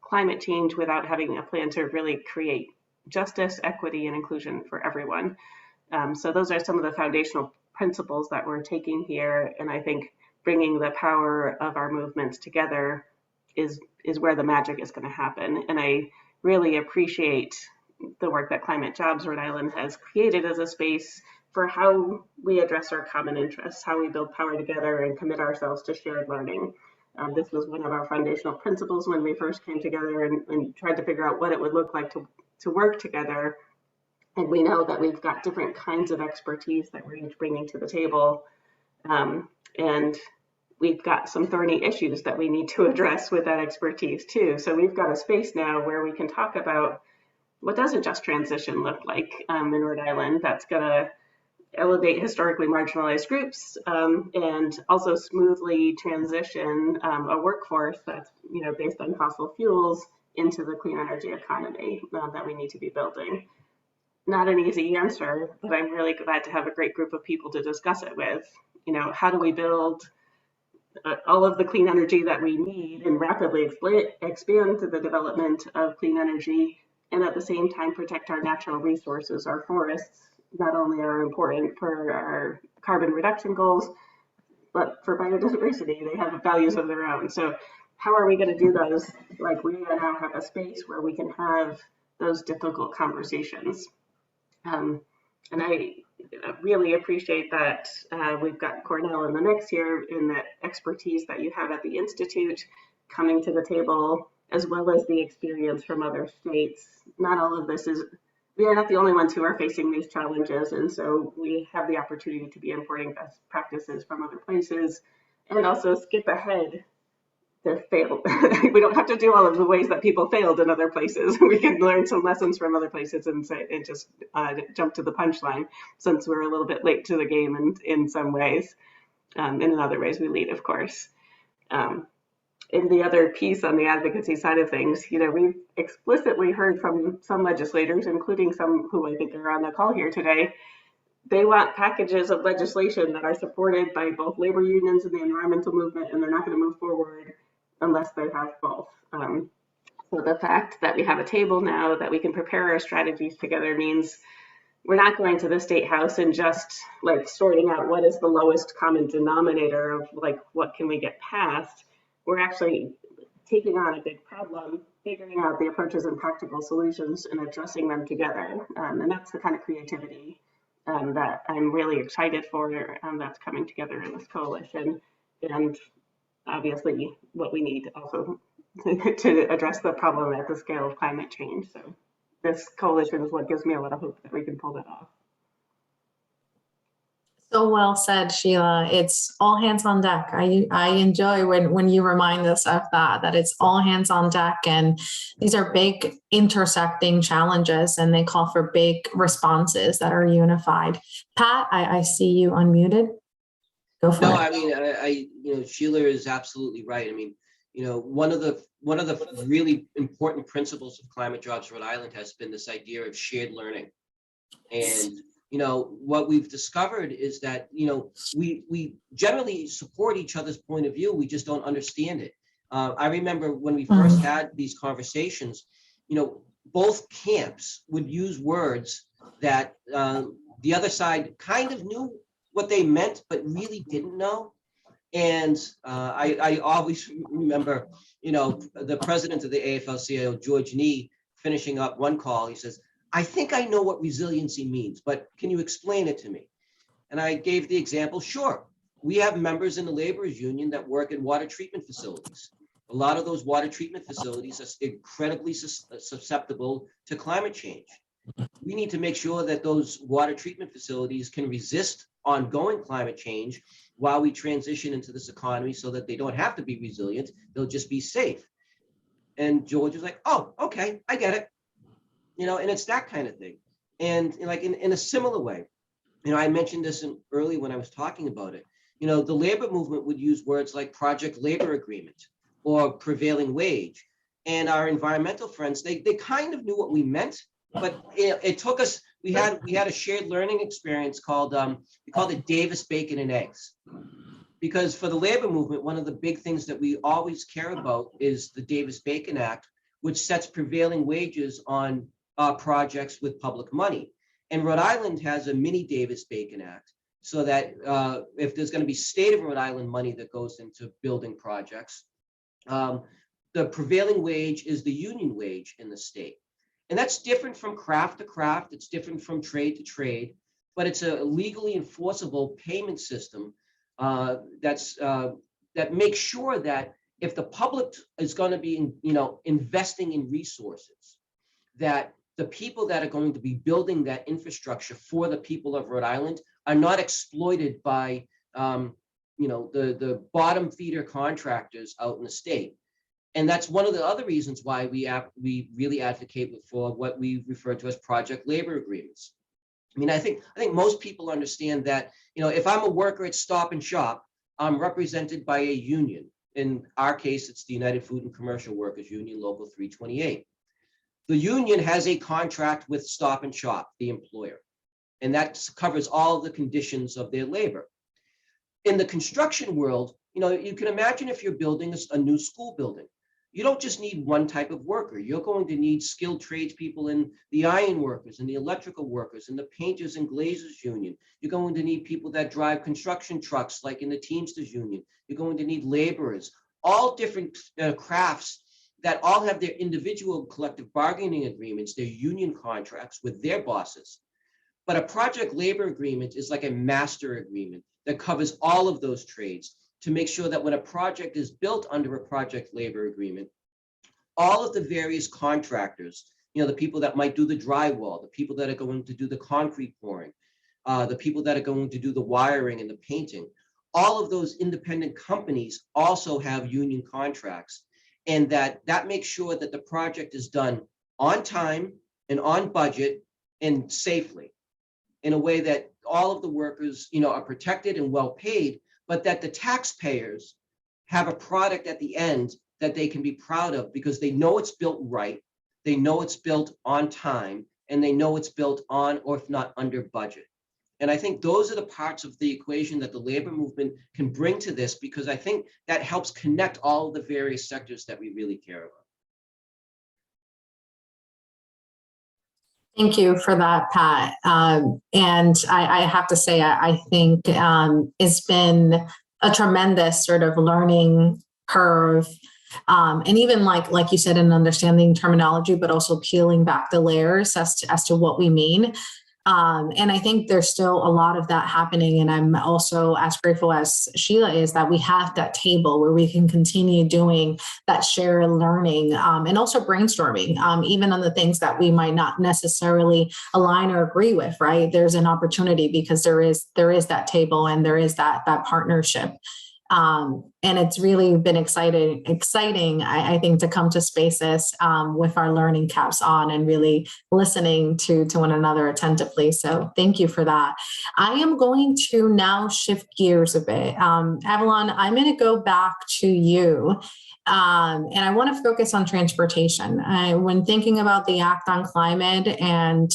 climate change without having a plan to really create justice, equity, and inclusion for everyone. So those are some of the foundational principles that we're taking here, and I think bringing the power of our movements together is where the magic is going to happen. And I really appreciate the work that Climate Jobs Rhode Island has created as a space for how we address our common interests, how we build power together and commit ourselves to shared learning. This was one of our foundational principles when we first came together and tried to figure out what it would look like to work together. And we know that we've got different kinds of expertise that we're each bringing to the table. And we've got some thorny issues that we need to address with that expertise too. So we've got a space now where we can talk about what does a just transition look like in Rhode Island that's going to elevate historically marginalized groups and also smoothly transition a workforce that's, you know, based on fossil fuels into the clean energy economy that we need to be building. Not an easy answer, but I'm really glad to have a great group of people to discuss it with. You know, how do we build all of the clean energy that we need and rapidly expand to the development of clean energy, and at the same time protect our natural resources? Our forests not only are important for our carbon reduction goals, but for biodiversity, they have values of their own. So how are we going to do those? Like, we now have a space where we can have those difficult conversations. And I really appreciate that we've got Cornell in the mix here, in the expertise that you have at the Institute coming to the table, as well as the experience from other states. Not all of this is we are not the only ones who are facing these challenges. And so we have the opportunity to be importing best practices from other places and also skip ahead to fail. We don't have to do all of the ways that people failed in other places. We can learn some lessons from other places and just jump to the punchline, since we're a little bit late to the game in some ways. And in other ways we lead, of course. In the other piece on the advocacy side of things, we've explicitly heard from some legislators, including some who I think are on the call here today. They want packages of legislation that are supported by both labor unions and the environmental movement, and they're not going to move forward unless they have both. So the fact that we have a table now that we can prepare our strategies together means we're not going to the state house and just like sorting out what is the lowest common denominator of like what can we get passed. We're actually taking on a big problem, figuring out the approaches and practical solutions and addressing them together. And that's the kind of creativity that I'm really excited for, that's coming together in this coalition. And obviously what we need also to address the problem at the scale of climate change. So this coalition is what gives me a lot of hope that we can pull that off. So well said, Sheila. It's all hands on deck. I enjoy when you remind us of that it's all hands on deck, and these are big intersecting challenges and they call for big responses that are unified. Pat, I see you unmuted. Go for it. No, I mean, Sheila is absolutely right. I mean, one of the really important principles of Climate Jobs Rhode Island has been this idea of shared learning. And what we've discovered is that, we generally support each other's point of view. We just don't understand it. I remember when we first had these conversations, both camps would use words that the other side kind of knew what they meant, but really didn't know. And I always remember, the president of the AFL-CIO, George Nee, finishing up one call. He says, "I think I know what resiliency means, but can you explain it to me?" And I gave the example, sure, we have members in the laborers union that work in water treatment facilities. A lot of those water treatment facilities are incredibly susceptible to climate change. We need to make sure that those water treatment facilities can resist ongoing climate change while we transition into this economy, so that they don't have to be resilient, they'll just be safe. And George was like, "Oh, okay, I get it." And it's that kind of thing. And like in a similar way, I mentioned this early when I was talking about it, the labor movement would use words like project labor agreement or prevailing wage. And our environmental friends, they kind of knew what we meant, but it took us, we had a shared learning experience called, we called it Davis, Bacon, and Eggs. Because for the labor movement, one of the big things that we always care about is the Davis-Bacon Act, which sets prevailing wages on projects with public money. And Rhode Island has a mini Davis-Bacon Act, so that if there's going to be state of Rhode Island money that goes into building projects, the prevailing wage is the union wage in the state. And that's different from craft to craft. It's different from trade to trade, but it's a legally enforceable payment system that makes sure that if the public is going to be, investing in resources, that the people that are going to be building that infrastructure for the people of Rhode Island are not exploited by, the bottom feeder contractors out in the state. And that's one of the other reasons why we really advocate for what we refer to as project labor agreements. I mean, I think most people understand that, if I'm a worker at Stop and Shop, I'm represented by a union. In our case, it's the United Food and Commercial Workers Union, Local 328. The union has a contract with Stop and Shop, the employer, and that covers all of the conditions of their labor. In the construction world, you can imagine if you're building a new school building, you don't just need one type of worker. You're going to need skilled tradespeople in the iron workers and the electrical workers and the painters and glazers union. You're going to need people that drive construction trucks, like in the Teamsters union. You're going to need laborers, all different crafts that all have their individual collective bargaining agreements, their union contracts with their bosses. But a project labor agreement is like a master agreement that covers all of those trades, to make sure that when a project is built under a project labor agreement, all of the various contractors the people that might do the drywall, the people that are going to do the concrete pouring, the people that are going to do the wiring and the painting. All of those independent companies also have union contracts, and that makes sure that the project is done on time and on budget and safely, in a way that all of the workers, are protected and well paid, but that the taxpayers have a product at the end that they can be proud of because they know it's built right, they know it's built on time, and they know it's built on, or if not under budget. And I think those are the parts of the equation that the labor movement can bring to this, because I think that helps connect all of the various sectors that we really care about. Thank you for that, Pat. And I have to say, I think it's been a tremendous sort of learning curve. And even like you said, in understanding terminology, but also peeling back the layers as to what we mean. And I think there's still a lot of that happening. And I'm also as grateful as Sheila is that we have that table where we can continue doing that shared learning and also brainstorming, even on the things that we might not necessarily align or agree with, right? There's an opportunity because there is that table and there is that partnership. And it's really been exciting, I think, to come to spaces with our learning caps on and really listening to one another attentively. So thank you for that. I am going to now shift gears a bit. Avalon, I'm going to go back to you. And I want to focus on transportation. When thinking about the Act on Climate and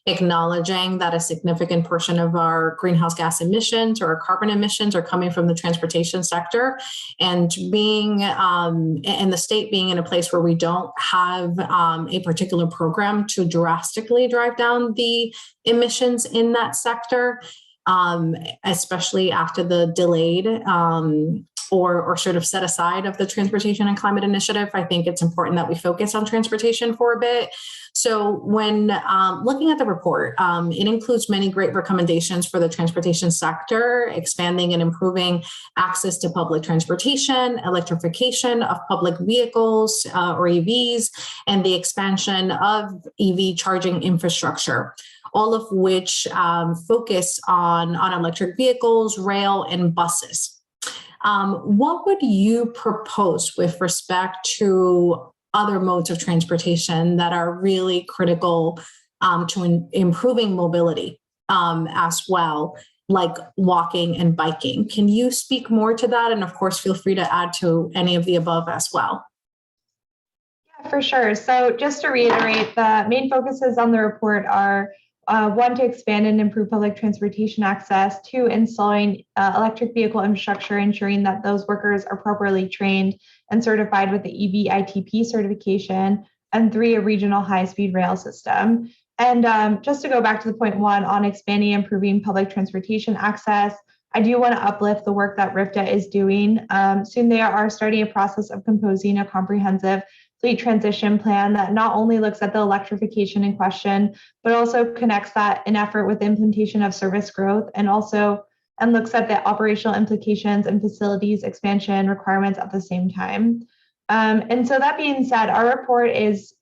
acknowledging that a significant portion of our greenhouse gas emissions or carbon emissions are coming from the transportation sector, and being and the state being in a place where we don't have a particular program to drastically drive down the emissions in that sector, especially after the delayed or sort of set aside of the Transportation and Climate Initiative, I think it's important that we focus on transportation for a bit. So when looking at the report, it includes many great recommendations for the transportation sector, expanding and improving access to public transportation, electrification of public vehicles or EVs, and the expansion of EV charging infrastructure, all of which focus on electric vehicles, rail, and buses. What would you propose with respect to other modes of transportation that are really critical to improving mobility as well, like walking and biking? Can you speak more to that? And of course, feel free to add to any of the above as well. Yeah, for sure. So just to reiterate, the main focuses on the report are one, to expand and improve public transportation access, two, installing electric vehicle infrastructure, ensuring that those workers are properly trained and certified with the EVITP certification, and three, a regional high-speed rail system. And just to go back to the point one on expanding and improving public transportation access, I do want to uplift the work that RIPTA is doing. Soon they are starting a process of composing a comprehensive fleet transition plan that not only looks at the electrification in question, but also connects that in effort with the implementation of service growth and looks at the operational implications and facilities expansion requirements at the same time. And so that being said, our report is,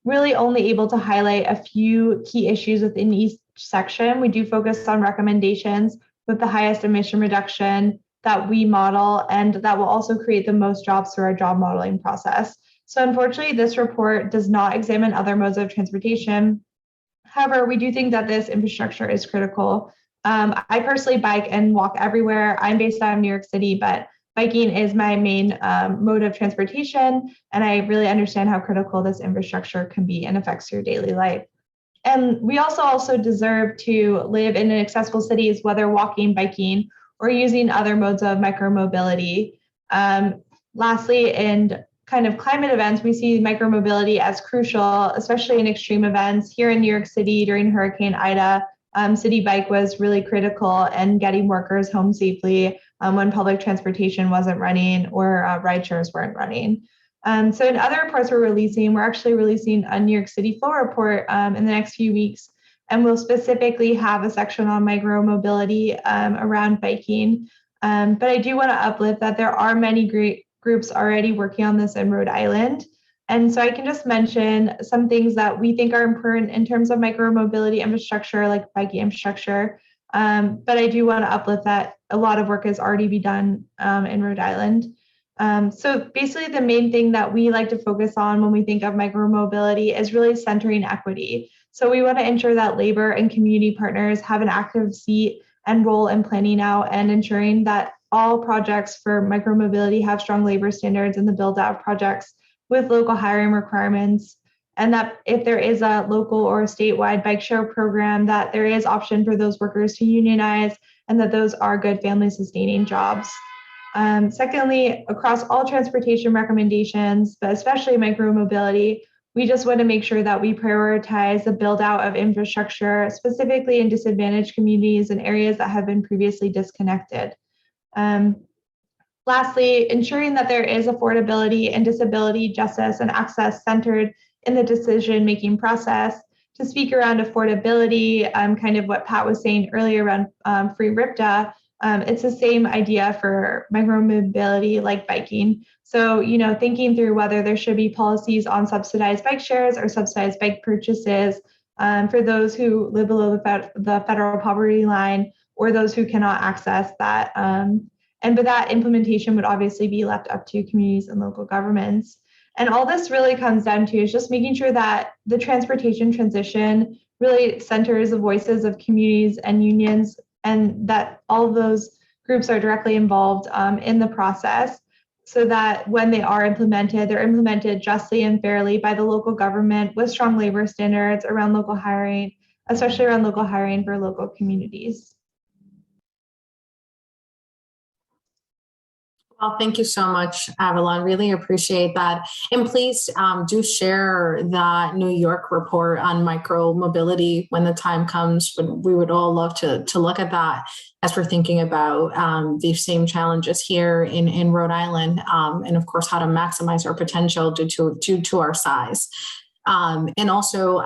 really only able to highlight a few key issues within each section. We do focus on recommendations with the highest emission reduction that we model, and that will also create the most jobs through our job modeling process. So unfortunately, this report does not examine other modes of transportation. However, we do think that this infrastructure is critical. I personally bike and walk everywhere. I'm based out of New York City, but biking is my main mode of transportation, and I really understand how critical this infrastructure can be and affects your daily life. And we also deserve to live in accessible cities, whether walking, biking, or using other modes of micromobility. Lastly, in kind of climate events, we see micromobility as crucial, especially in extreme events. Here in New York City during Hurricane Ida, City Bike was really critical in getting workers home safely when public transportation wasn't running or ride shares weren't running. So in other reports we're actually releasing a New York City flow report in the next few weeks, and we'll specifically have a section on micromobility around biking. But I do want to uplift that there are many great groups already working on this in Rhode Island. And so I can just mention some things that we think are important in terms of micromobility infrastructure, like biking infrastructure. But I do want to uplift that a lot of work has already been done in Rhode Island. So basically the main thing that we like to focus on when we think of micromobility is really centering equity. So we want to ensure that labor and community partners have an active seat and role in planning out and ensuring that all projects for micromobility have strong labor standards in the build out of projects with local hiring requirements. And that if there is a local or statewide bike share program, that there is option for those workers to unionize and that those are good family sustaining jobs. Secondly, across all transportation recommendations, but especially micromobility, we just want to make sure that we prioritize the build out of infrastructure, specifically in disadvantaged communities and areas that have been previously disconnected. Lastly, ensuring that there is affordability and disability justice and access centered in the decision-making process. To speak around affordability, kind of what Pat was saying earlier around free RIPTA, it's the same idea for micromobility like biking. So, thinking through whether there should be policies on subsidized bike shares or subsidized bike purchases for those who live below the federal poverty line or those who cannot access that. But that implementation would obviously be left up to communities and local governments. And all this really comes down to is just making sure that the transportation transition really centers the voices of communities and unions, and that all of those groups are directly involved in the process, so that when they are implemented, they're implemented justly and fairly by the local government with strong labor standards around local hiring, especially around local hiring for local communities. Well, thank you so much, Avalon. Really appreciate that. And please do share that New York report on micromobility when the time comes. We would all love to look at that as we're thinking about these same challenges here in Rhode Island, and of course, how to maximize our potential due to our size. And also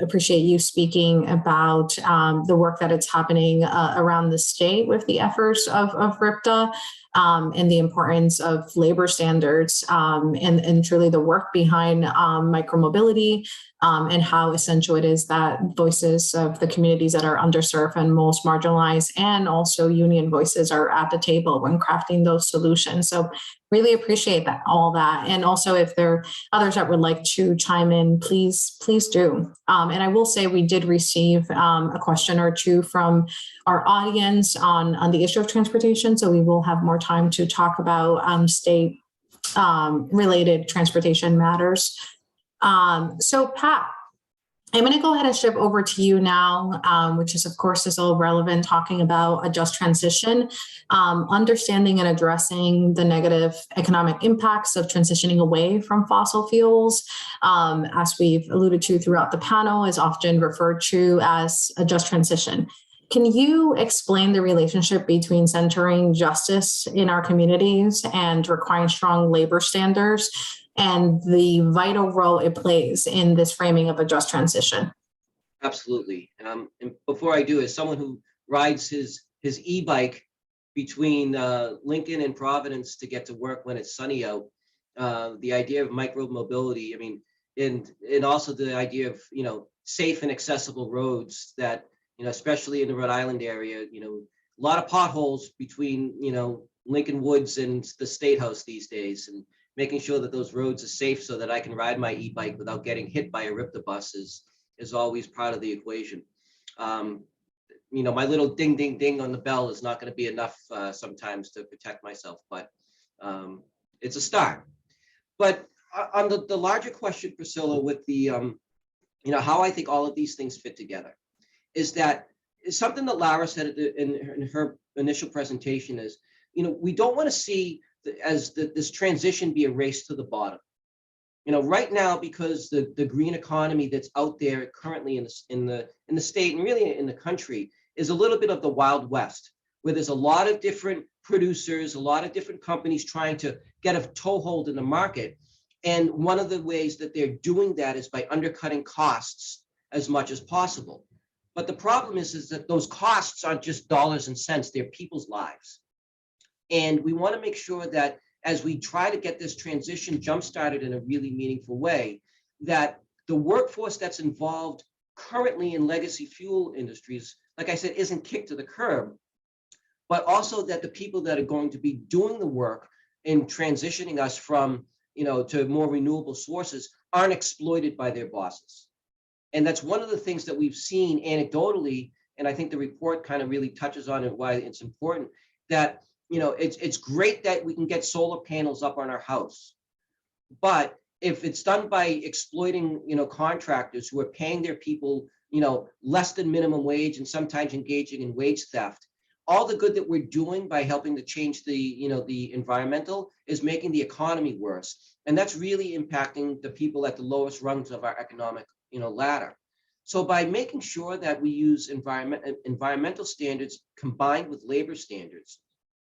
appreciate you speaking about the work that it's happening around the state with the efforts of RIPTA. And the importance of labor standards and truly the work behind micromobility and how essential it is that voices of the communities that are underserved and most marginalized and also union voices are at the table when crafting those solutions. So really appreciate that, all that. And also if there are others that would like to chime in, please do. And I will say we did receive a question or two from our audience on the issue of transportation. So we will have more time to talk about state related transportation matters. So Pat, I'm going to go ahead and shift over to you now, which is, of course, is all relevant, talking about a just transition, understanding and addressing the negative economic impacts of transitioning away from fossil fuels, as we've alluded to throughout the panel, is often referred to as a just transition. Can you explain the relationship between centering justice in our communities and requiring strong labor standards and the vital role it plays in this framing of a just transition? Absolutely. And before I do, as someone who rides his e-bike between Lincoln and Providence to get to work when it's sunny out, the idea of micromobility, I mean, and also the idea of, safe and accessible roads that, especially in the Rhode Island area, a lot of potholes between, Lincoln Woods and the State House these days, and making sure that those roads are safe so that I can ride my e-bike without getting hit by a RIPTA bus is always part of the equation. My little ding, ding, ding on the bell is not going to be enough sometimes to protect myself, but it's a start. But on the larger question, Priscilla, with the, how I think all of these things fit together, is that it's something that Lara said in her initial presentation is, we don't want to see this transition be a race to the bottom. Right now, because the green economy that's out there currently in the state and really in the country is a little bit of the Wild West, where there's a lot of different producers, a lot of different companies trying to get a toehold in the market. And one of the ways that they're doing that is by undercutting costs as much as possible. But the problem is that those costs aren't just dollars and cents, they're people's lives. And we want to make sure that as we try to get this transition jump-started in a really meaningful way, that the workforce that's involved currently in legacy fuel industries, like I said, isn't kicked to the curb, but also that the people that are going to be doing the work in transitioning us from, to more renewable sources aren't exploited by their bosses. And that's one of the things that we've seen anecdotally, and I think the report kind of really touches on it, why it's important, that, it's great that we can get solar panels up on our house, but if it's done by exploiting, contractors who are paying their people, less than minimum wage and sometimes engaging in wage theft, all the good that we're doing by helping to change the environmental is making the economy worse. And that's really impacting the people at the lowest rungs of our economic, ladder. So by making sure that we use environmental standards combined with labor standards,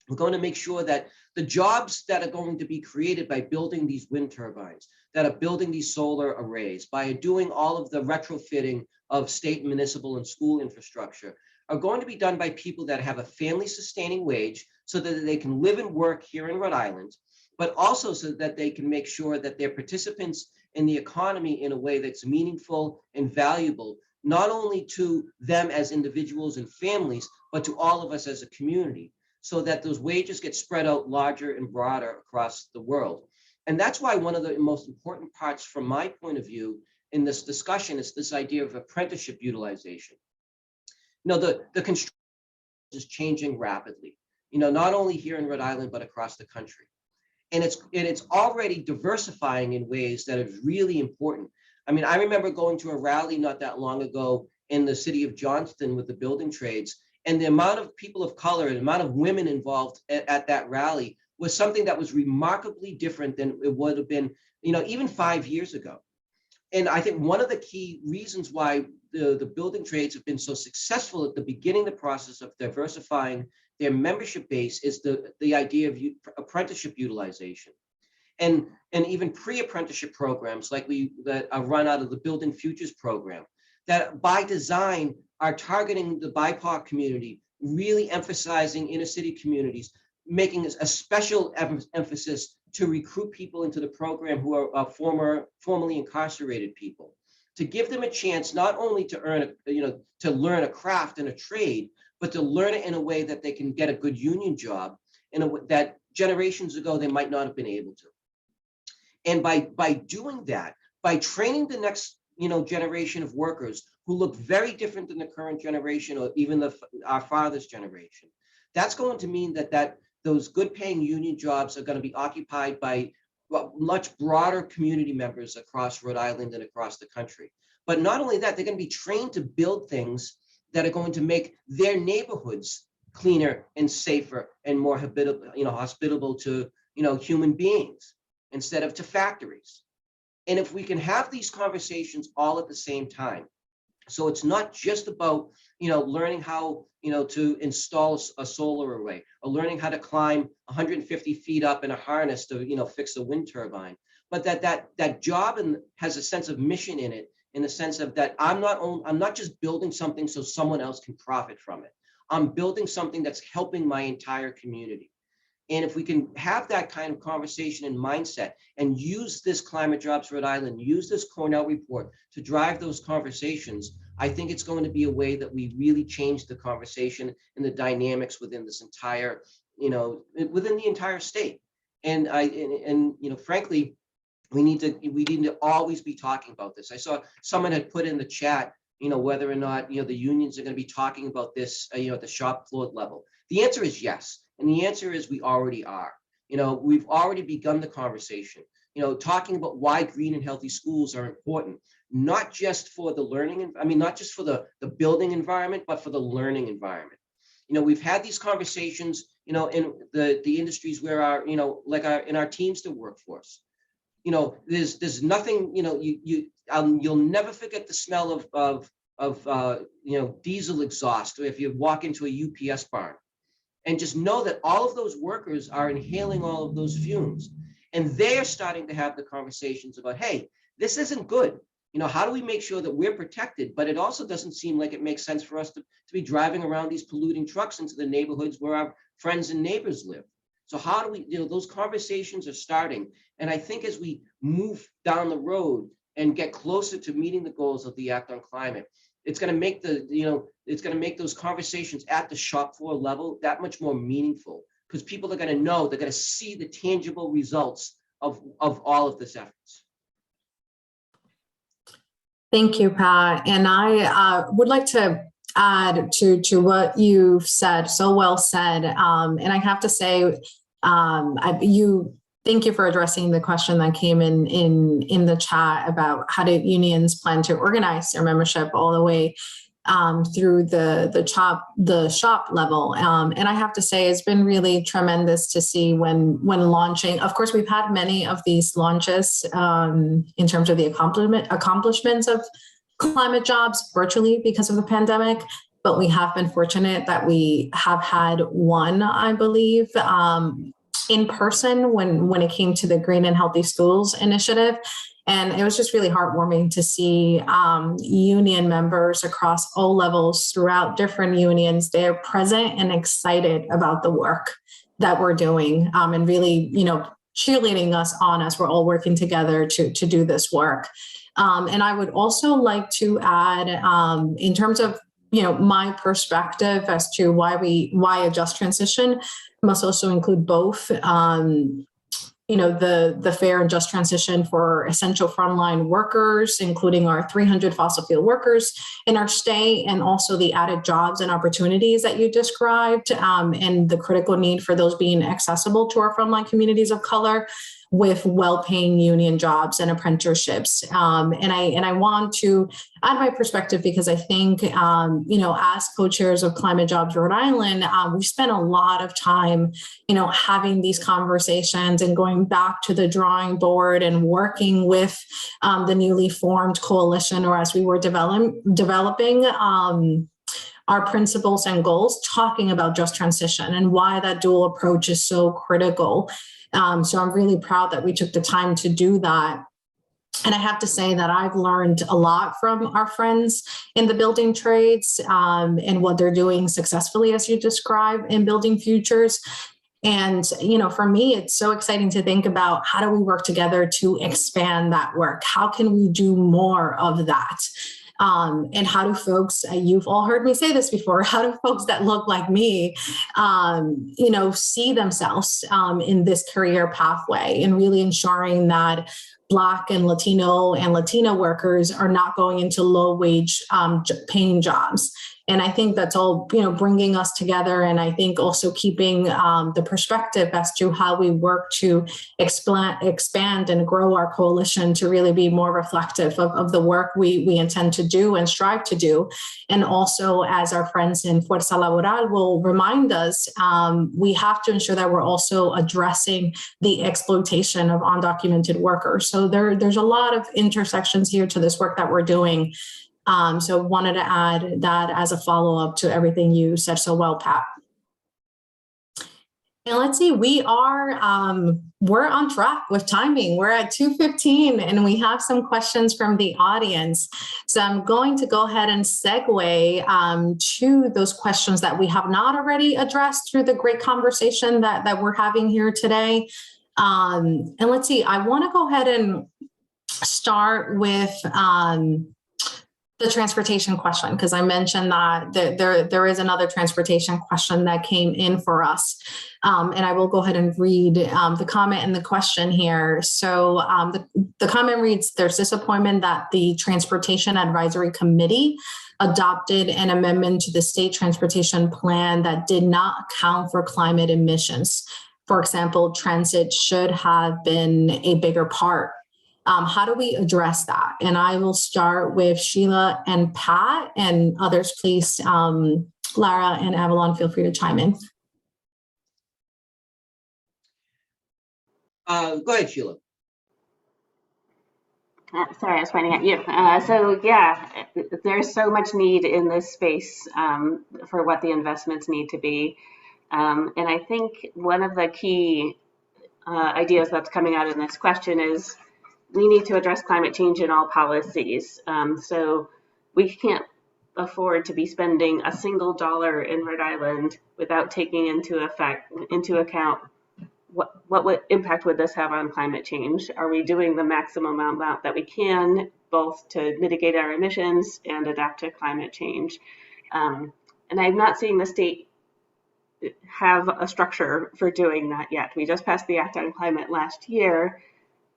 we're going to make sure that the jobs that are going to be created by building these wind turbines, that are building these solar arrays, by doing all of the retrofitting of state, municipal, and school infrastructure, are going to be done by people that have a family sustaining wage so that they can live and work here in Rhode Island, but also so that they can make sure that they're participants in the economy in a way that's meaningful and valuable, not only to them as individuals and families, but to all of us as a community, so that those wages get spread out larger and broader across the world. And that's why one of the most important parts from my point of view in this discussion is this idea of apprenticeship utilization. The construction is changing rapidly, not only here in Rhode Island, but across the country. And it's already diversifying in ways that are really important. I mean, I remember going to a rally not that long ago in the city of Johnston with the building trades, and the amount of people of color, the amount of women involved at that rally was something that was remarkably different than it would have been, even 5 years ago. And I think one of the key reasons why the building trades have been so successful at the beginning of the process of diversifying their membership base is the idea of apprenticeship utilization. And even pre-apprenticeship programs like that are run out of the Building Futures program, that by design are targeting the BIPOC community, really emphasizing inner city communities, making a special emphasis to recruit people into the program who are formerly incarcerated people, to give them a chance not only to earn, to learn a craft and a trade, but to learn it in a way that they can get a good union job that generations ago they might not have been able to. And by doing that, by training the next generation of workers who look very different than the current generation or even our father's generation, that's going to mean that those good paying union jobs are going to be occupied by much broader community members across Rhode Island and across the country. But not only that, they're going to be trained to build things that are going to make their neighborhoods cleaner and safer and more hospitable to human beings instead of to factories. And if we can have these conversations all at the same time, so it's not just about learning how to install a solar array or learning how to climb 150 feet up in a harness to fix a wind turbine, but that job has a sense of mission in it, in the sense of that I'm not just building something so someone else can profit from it. I'm building something that's helping my entire community. And if we can have that kind of conversation and mindset and use this Climate Jobs Rhode Island, use this Cornell report to drive those conversations, I think it's going to be a way that we really change the conversation and the dynamics within this entire, within the entire state. And frankly, we need to always be talking about this. I saw someone had put in the chat, whether or not, the unions are going to be talking about this, at the shop floor level. The answer is yes. And the answer is we already are. We've already begun the conversation, talking about why green and healthy schools are important, not just for the learning, not just for the building environment, but for the learning environment. We've had these conversations, in the industries where in our Teamster workforce. There's nothing, you'll never forget the smell of diesel exhaust if you walk into a UPS barn. And just know that all of those workers are inhaling all of those fumes. And they're starting to have the conversations about, hey, this isn't good. How do we make sure that we're protected? But it also doesn't seem like it makes sense for us to be driving around these polluting trucks into the neighborhoods where our friends and neighbors live. So how do we, those conversations are starting. And I think as we move down the road and get closer to meeting the goals of the Act on Climate, it's going to make it's going to make those conversations at the shop floor level that much more meaningful, because people are going to know, they're going to see the tangible results of all of this efforts. Thank you, Pat. And I would like to add to what you've said, so well said. And I have to say, thank you for addressing the question that came in the chat about how do unions plan to organize their membership all the way through the shop level. And I have to say, it's been really tremendous to see when launching. Of course, we've had many of these launches in terms of the accomplishments of climate jobs virtually because of the pandemic. But we have been fortunate that we have had one, I believe, in person when it came to the Green and Healthy Schools initiative. And it was just really heartwarming to see union members across all levels throughout different unions. They're present and excited about the work that we're doing, and really, cheerleading us on as we're all working together to do this work. And I would also like to add, in terms of my perspective as to why a just transition must also include both the fair and just transition for essential frontline workers, including our 300 fossil fuel workers in our state, and also the added jobs and opportunities that you described, and the critical need for those being accessible to our frontline communities of color with well-paying union jobs and apprenticeships. And I want to add my perspective because I think, as co-chairs of Climate Jobs Rhode Island, we spent a lot of time, having these conversations and going back to the drawing board and working with the newly formed coalition, or as we were developing our principles and goals, talking about just transition and why that dual approach is so critical. So I'm really proud that we took the time to do that. And I have to say that I've learned a lot from our friends in the building trades, and what they're doing successfully, as you describe, in building futures. And, for me, it's so exciting to think about how do we work together to expand that work? How can we do more of that? And how do folks, you've all heard me say this before, how do folks that look like me, see themselves in this career pathway, and really ensuring that Black and Latina workers are not going into low wage paying jobs. And I think that's all, bringing us together. And I think also keeping the perspective as to how we work to expand and grow our coalition to really be more reflective of the work we intend to do and strive to do. And also, as our friends in Fuerza Laboral will remind us, we have to ensure that we're also addressing the exploitation of undocumented workers. So there's a lot of intersections here to this work that we're doing. So wanted to add that as a follow-up to everything you said so well, Pat. And let's see, we're on track with timing. We're at 2:15 and we have some questions from the audience. So I'm going to go ahead and segue to those questions that we have not already addressed through the great conversation that we're having here today. And let's see, I want to go ahead and start with the transportation question, because I mentioned that there is another transportation question that came in for us. And I will go ahead and read the comment and the question here. So the comment reads, there's disappointment that the Transportation Advisory Committee adopted an amendment to the state transportation plan that did not account for climate emissions. For example, transit should have been a bigger part. How do we address that? And I will start with Sheila and Pat, and others, please. Lara and Avalon, feel free to chime in. Go ahead, Sheila. Sorry, I was pointing at you. So yeah, there's so much need in this space for what the investments need to be. And I think one of the key ideas that's coming out in this question is we need to address climate change in all policies. So we can't afford to be spending a single dollar in Rhode Island without taking into account what impact would this have on climate change? Are we doing the maximum amount that we can, both to mitigate our emissions and adapt to climate change? And I'm not seeing the state have a structure for doing that yet. We just passed the Act on Climate last year,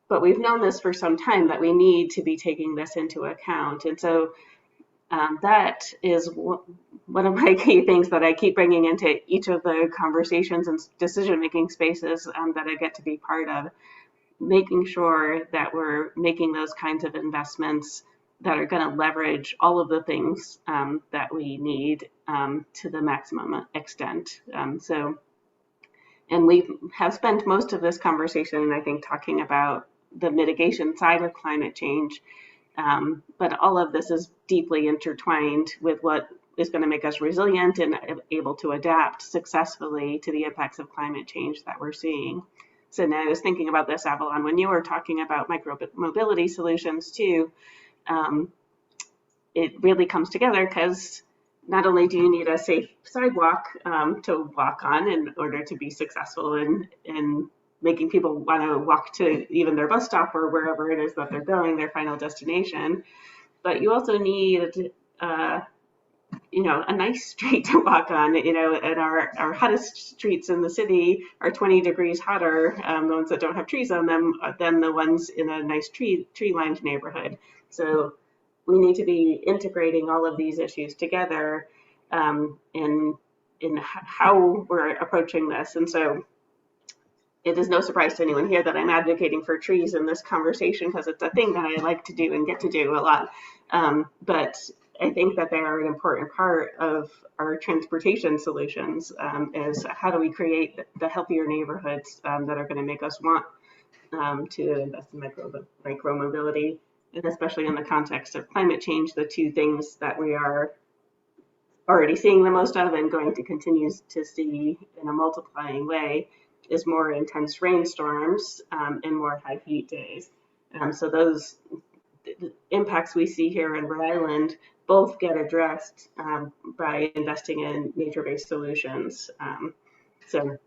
but we've known this for some time that we need to be taking this into account. And so that is one of my key things that I keep bringing into each of the conversations and decision-making spaces that I get to be part of, making sure that we're making those kinds of investments that are going to leverage all of the things that we need to the maximum extent. And we have spent most of this conversation, I think, talking about the mitigation side of climate change. But all of this is deeply intertwined with what is going to make us resilient and able to adapt successfully to the impacts of climate change that we're seeing. So now I was thinking about this, Avalon, when you were talking about micro-mobility solutions too, it really comes together because not only do you need a safe sidewalk to walk on in order to be successful in making people want to walk to even their bus stop or wherever it is that they're going, their final destination, but you also need a nice street to walk on. And our hottest streets in the city are 20 degrees hotter, the ones that don't have trees on them, than the ones in a nice tree-lined neighborhood. So we need to be integrating all of these issues together in how we're approaching this. And so it is no surprise to anyone here that I'm advocating for trees in this conversation because it's a thing that I like to do and get to do a lot. But I think that they are an important part of our transportation solutions is how do we create the healthier neighborhoods that are going to make us want to invest in micro mobility, and especially in the context of climate change, the two things that we are already seeing the most of and going to continue to see in a multiplying way is more intense rainstorms and more high heat days. So those impacts we see here in Rhode Island both get addressed by investing in nature-based solutions. So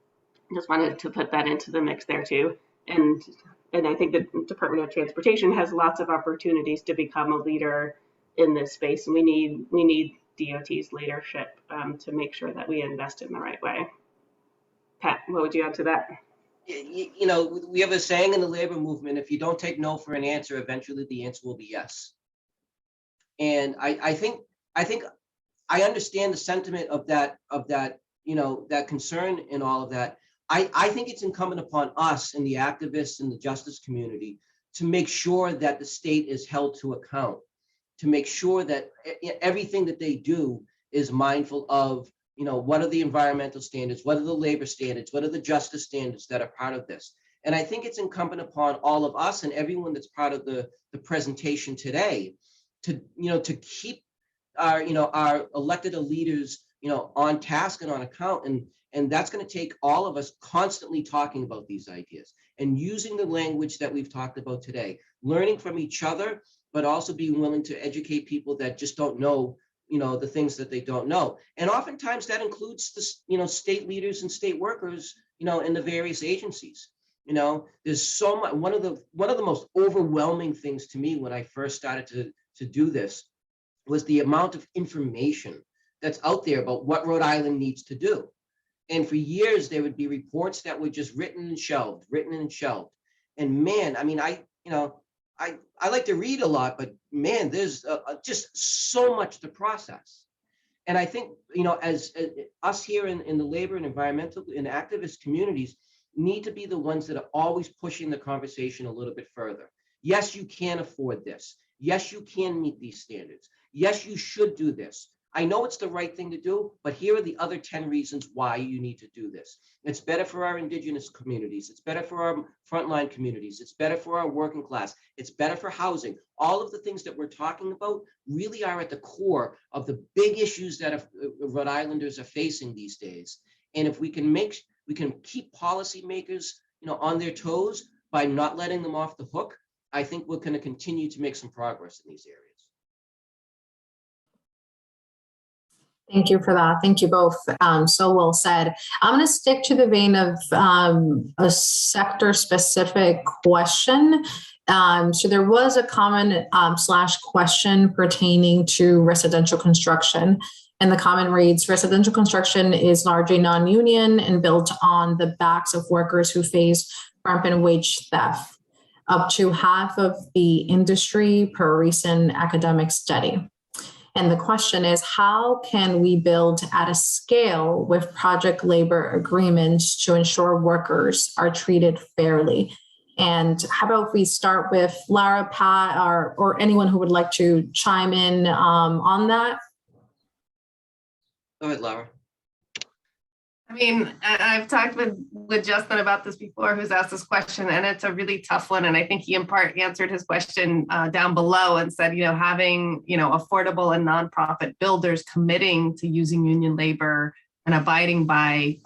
just wanted to put that into the mix there too. And I think the Department of Transportation has lots of opportunities to become a leader in this space. And we need DOT's leadership to make sure that we invest in the right way. Pat, what would you add to that? We have a saying in the labor movement: if you don't take no for an answer, eventually the answer will be yes. And I think I understand the sentiment of that that concern and all of that. I think it's incumbent upon us and the activists and the justice community to make sure that the state is held to account, to make sure that everything that they do is mindful of, what are the environmental standards, what are the labor standards, what are the justice standards that are part of this. And I think it's incumbent upon all of us and everyone that's part of the presentation today to keep our elected leaders, on task and on account. And that's going to take all of us constantly talking about these ideas and using the language that we've talked about today, learning from each other, but also being willing to educate people that just don't know, the things that they don't know. And oftentimes that includes the, state leaders and state workers, in the various agencies. There's so much. One of the most overwhelming things to me when I first started to do this was the amount of information that's out there about what Rhode Island needs to do. And for years, there would be reports that were just written and shelved. And man, I mean, I like to read a lot, but man, there's just so much to process. And I think, as us here in the labor and environmental and activist communities need to be the ones that are always pushing the conversation a little bit further. Yes, you can afford this. Yes, you can meet these standards. Yes, you should do this. I know it's the right thing to do, but here are the other 10 reasons why you need to do this. It's better for our Indigenous communities. It's better for our frontline communities. It's better for our working class. It's better for housing. All of the things that we're talking about really are at the core of the big issues that Rhode Islanders are facing these days. And if we can keep policymakers, on their toes by not letting them off the hook, I think we're going to continue to make some progress in these areas. Thank you for that. Thank you both. So well said. I'm going to stick to the vein of a sector-specific question. So there was a comment slash question pertaining to residential construction. And the comment reads, residential construction is largely non-union and built on the backs of workers who face rampant wage theft, up to half of the industry per a recent academic study. And the question is, how can we build at a scale with project labor agreements to ensure workers are treated fairly? And how about if we start with Lara, Pat, or anyone who would like to chime in on that? Go ahead, Lara. I mean, I've talked with Justin about this before, who's asked this question, and it's a really tough one. And I think he in part answered his question down below and said, having, affordable and nonprofit builders committing to using union labor and abiding by,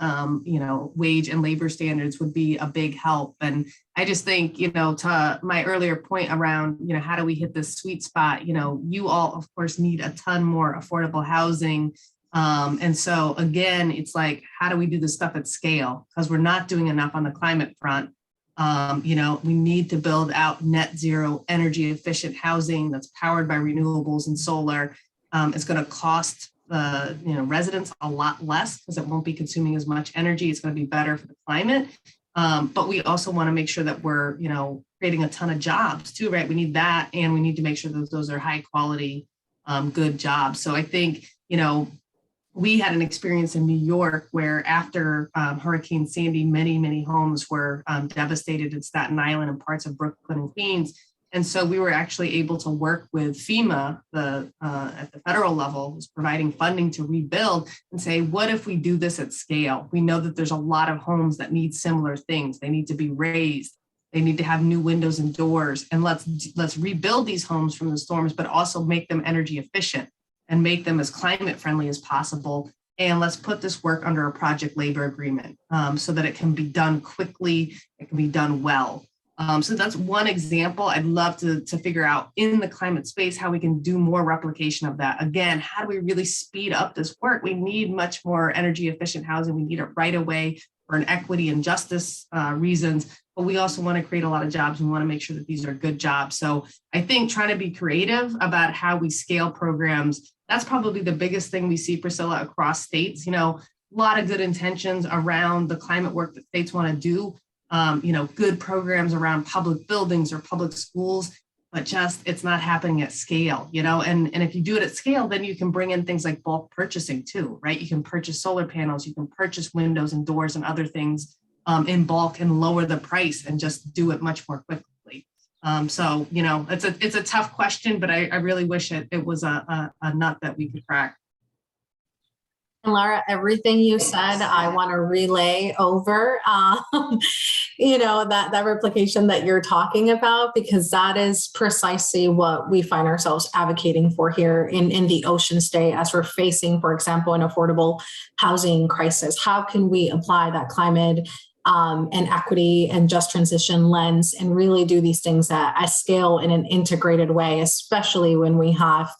wage and labor standards would be a big help. And I just think, to my earlier point around, how do we hit this sweet spot? You all, of course, need a ton more affordable housing. And so again, it's like, how do we do this stuff at scale? Because we're not doing enough on the climate front. We need to build out net zero energy efficient housing that's powered by renewables and solar. It's going to cost residents a lot less because it won't be consuming as much energy. It's going to be better for the climate. But we also want to make sure that we're, creating a ton of jobs too, right? We need that. And we need to make sure that those are high quality, good jobs. So I think, we had an experience in New York where after Hurricane Sandy, many homes were devastated in Staten Island and parts of Brooklyn and Queens. And so we were actually able to work with FEMA at the federal level, who's providing funding to rebuild, and say, what if we do this at scale? We know that there's a lot of homes that need similar things. They need to be raised. They need to have new windows and doors. And let's rebuild these homes from the storms, but also make them energy efficient and make them as climate friendly as possible. And let's put this work under a project labor agreement so that it can be done quickly, it can be done well. So that's one example. I'd love to figure out in the climate space how we can do more replication of that. Again, how do we really speed up this work? We need much more energy efficient housing. We need it right away for an equity and justice reasons, but we also want to create a lot of jobs. We want to make sure that these are good jobs. So I think trying to be creative about how we scale programs, that's probably the biggest thing we see, Priscilla, across states. A lot of good intentions around the climate work that states want to do. Good programs around public buildings or public schools, but just it's not happening at scale, and if you do it at scale, then you can bring in things like bulk purchasing too, right? You can purchase solar panels, you can purchase windows and doors and other things in bulk and lower the price and just do it much more quickly. So, it's a tough question, but I really wish it was a nut that we could crack. And Lara, everything you said, I want to relay over, that replication that you're talking about, because that is precisely what we find ourselves advocating for here in the Ocean State as we're facing, for example, an affordable housing crisis. How can we apply that climate and equity and just transition lens and really do these things at scale in an integrated way, especially when we have,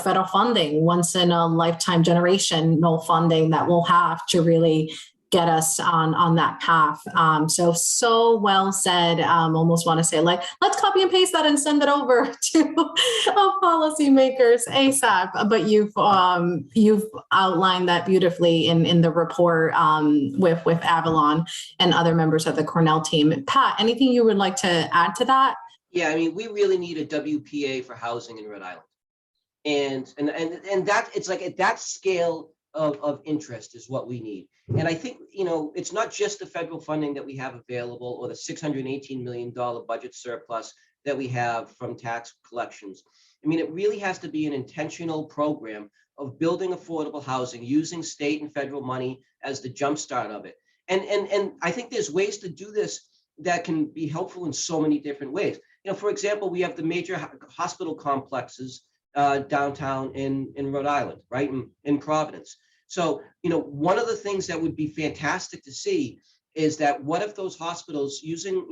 federal funding, once in a lifetime generational funding that we'll have to really get us on that path. So well said. Almost want to say, let's copy and paste that and send it over to policymakers ASAP. But you've outlined that beautifully in the report with Avalon and other members of the Cornell team. Pat, anything you would like to add to that? Yeah, we really need a WPA for housing in Rhode Island, and that it's like at that scale of interest is what we need. And I think, it's not just the federal funding that we have available or the $618 million budget surplus that we have from tax collections. It really has to be an intentional program of building affordable housing using state and federal money as the jumpstart of it. And I think there's ways to do this that can be helpful in so many different ways. For example, we have the major hospital complexes downtown in Rhode Island, right, in Providence. So, one of the things that would be fantastic to see is that what if those hospitals using,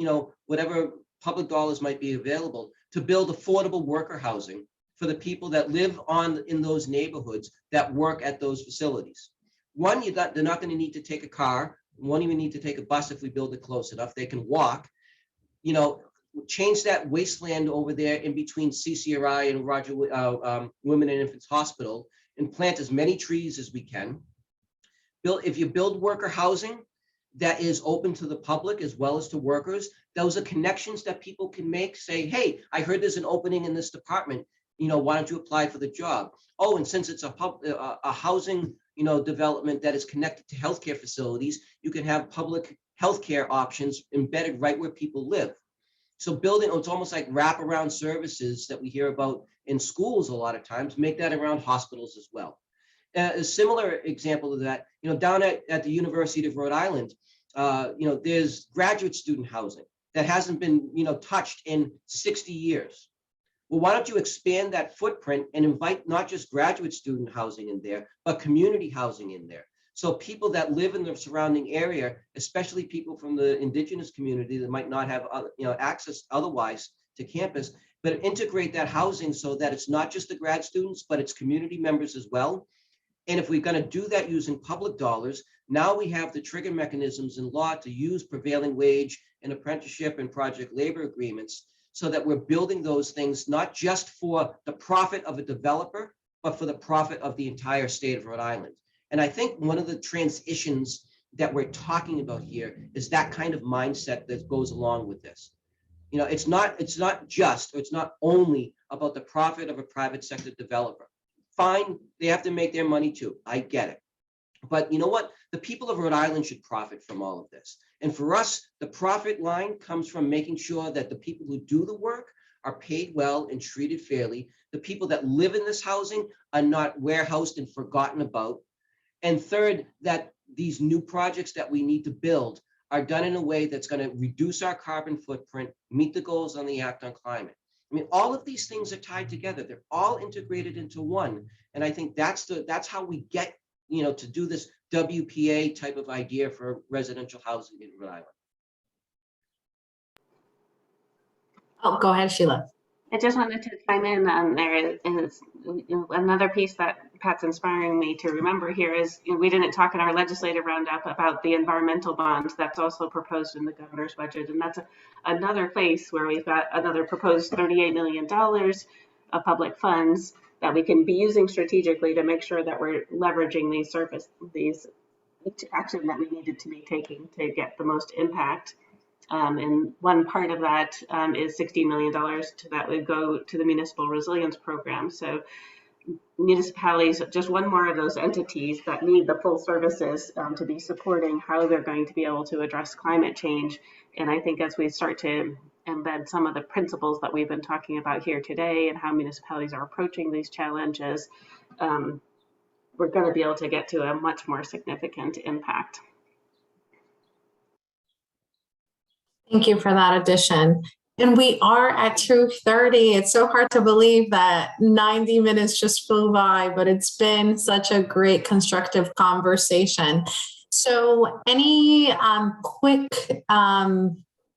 whatever public dollars might be available to build affordable worker housing for the people that live in those neighborhoods that work at those facilities. One, they're not going to need to take a car. Won't even need to take a bus if we build it close enough. They can walk. You know, change that wasteland over there in between CCRI and Women and Infants Hospital and plant as many trees as we can. If you build worker housing that is open to the public as well as to workers, those are connections that people can make. Say, hey, I heard there's an opening in this department. You know, why don't you apply for the job? Oh, and since it's a housing, you know, development that is connected to healthcare facilities, you can have public healthcare options embedded right where people live. So building, it's almost like wraparound services that we hear about in schools a lot of times, make that around hospitals as well. A similar example of that, you know, down at the University of Rhode Island, you know, there's graduate student housing that hasn't been, you know, touched in 60 years. Well, why don't you expand that footprint and invite not just graduate student housing in there, but community housing in there. So people that live in the surrounding area, especially people from the indigenous community that might not have, you know, access otherwise to campus, but integrate that housing so that it's not just the grad students, but it's community members as well. And if we're going to do that using public dollars, now we have the trigger mechanisms in law to use prevailing wage and apprenticeship and project labor agreements so that we're building those things, not just for the profit of a developer, but for the profit of the entire state of Rhode Island. And I think one of the transitions that we're talking about here is that kind of mindset that goes along with this. You know, it's not just, or it's not only about the profit of a private sector developer. Fine, they have to make their money too. I get it. But you know what? The people of Rhode Island should profit from all of this. And for us, the profit line comes from making sure that the people who do the work are paid well and treated fairly. The people that live in this housing are not warehoused and forgotten about. And third, that these new projects that we need to build are done in a way that's going to reduce our carbon footprint, meet the goals on the Act on Climate. I mean, all of these things are tied together. They're all integrated into one. And I think that's how we get, you know, to do this WPA type of idea for residential housing in Rhode Island. Oh, go ahead, Sheila. I just wanted to chime in on there is another piece that Pat's inspiring me to remember here is, you know, we didn't talk in our legislative roundup about the environmental bond that's also proposed in the governor's budget. And that's another place where we've got another proposed $38 million of public funds that we can be using strategically to make sure that we're leveraging these action that we needed to be taking to get the most impact. And one part of that is $60 million that would go to the municipal resilience program. So municipalities, just one more of those entities that need the full services to be supporting how they're going to be able to address climate change. And I think as we start to embed some of the principles that we've been talking about here today and how municipalities are approaching these challenges, we're going to be able to get to a much more significant impact. Thank you for that addition. And we are at 2:30. It's so hard to believe that 90 minutes just flew by, but it's been such a great constructive conversation. So any quick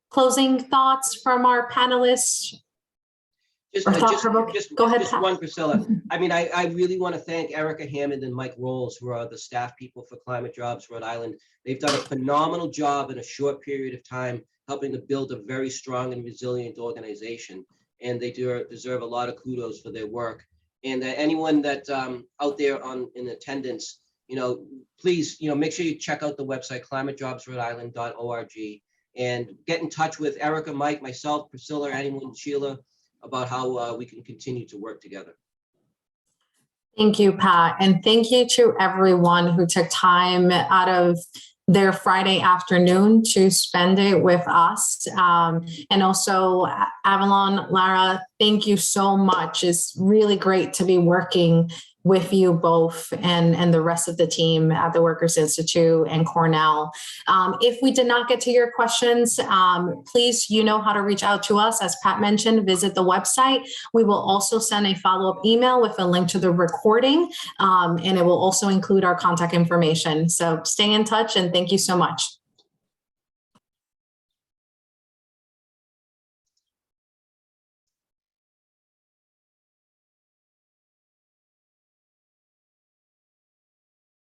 closing thoughts from our panelists? Go ahead, just Pat. one, Priscilla. I mean, I really want to thank Erica Hammond and Mike Rolls, who are the staff people for Climate Jobs Rhode Island. They've done a phenomenal job in a short period of time, helping to build a very strong and resilient organization. And they deserve a lot of kudos for their work. And anyone that's out there in attendance, you know, please, you know, make sure you check out the website, climatejobsrhodeisland.org, and get in touch with Erica, Mike, myself, Priscilla, anyone, Sheila, about how we can continue to work together. Thank you, Pat. And thank you to everyone who took time out of their Friday afternoon to spend it with us. And also, Avalon, Lara, thank you so much. It's really great to be working with you both and the rest of the team at the Workers Institute and Cornell. If we did not get to your questions, please, you know how to reach out to us. As Pat mentioned, visit the website. We will also send a follow-up email with a link to the recording, and it will also include our contact information. So stay in touch, and thank you so much.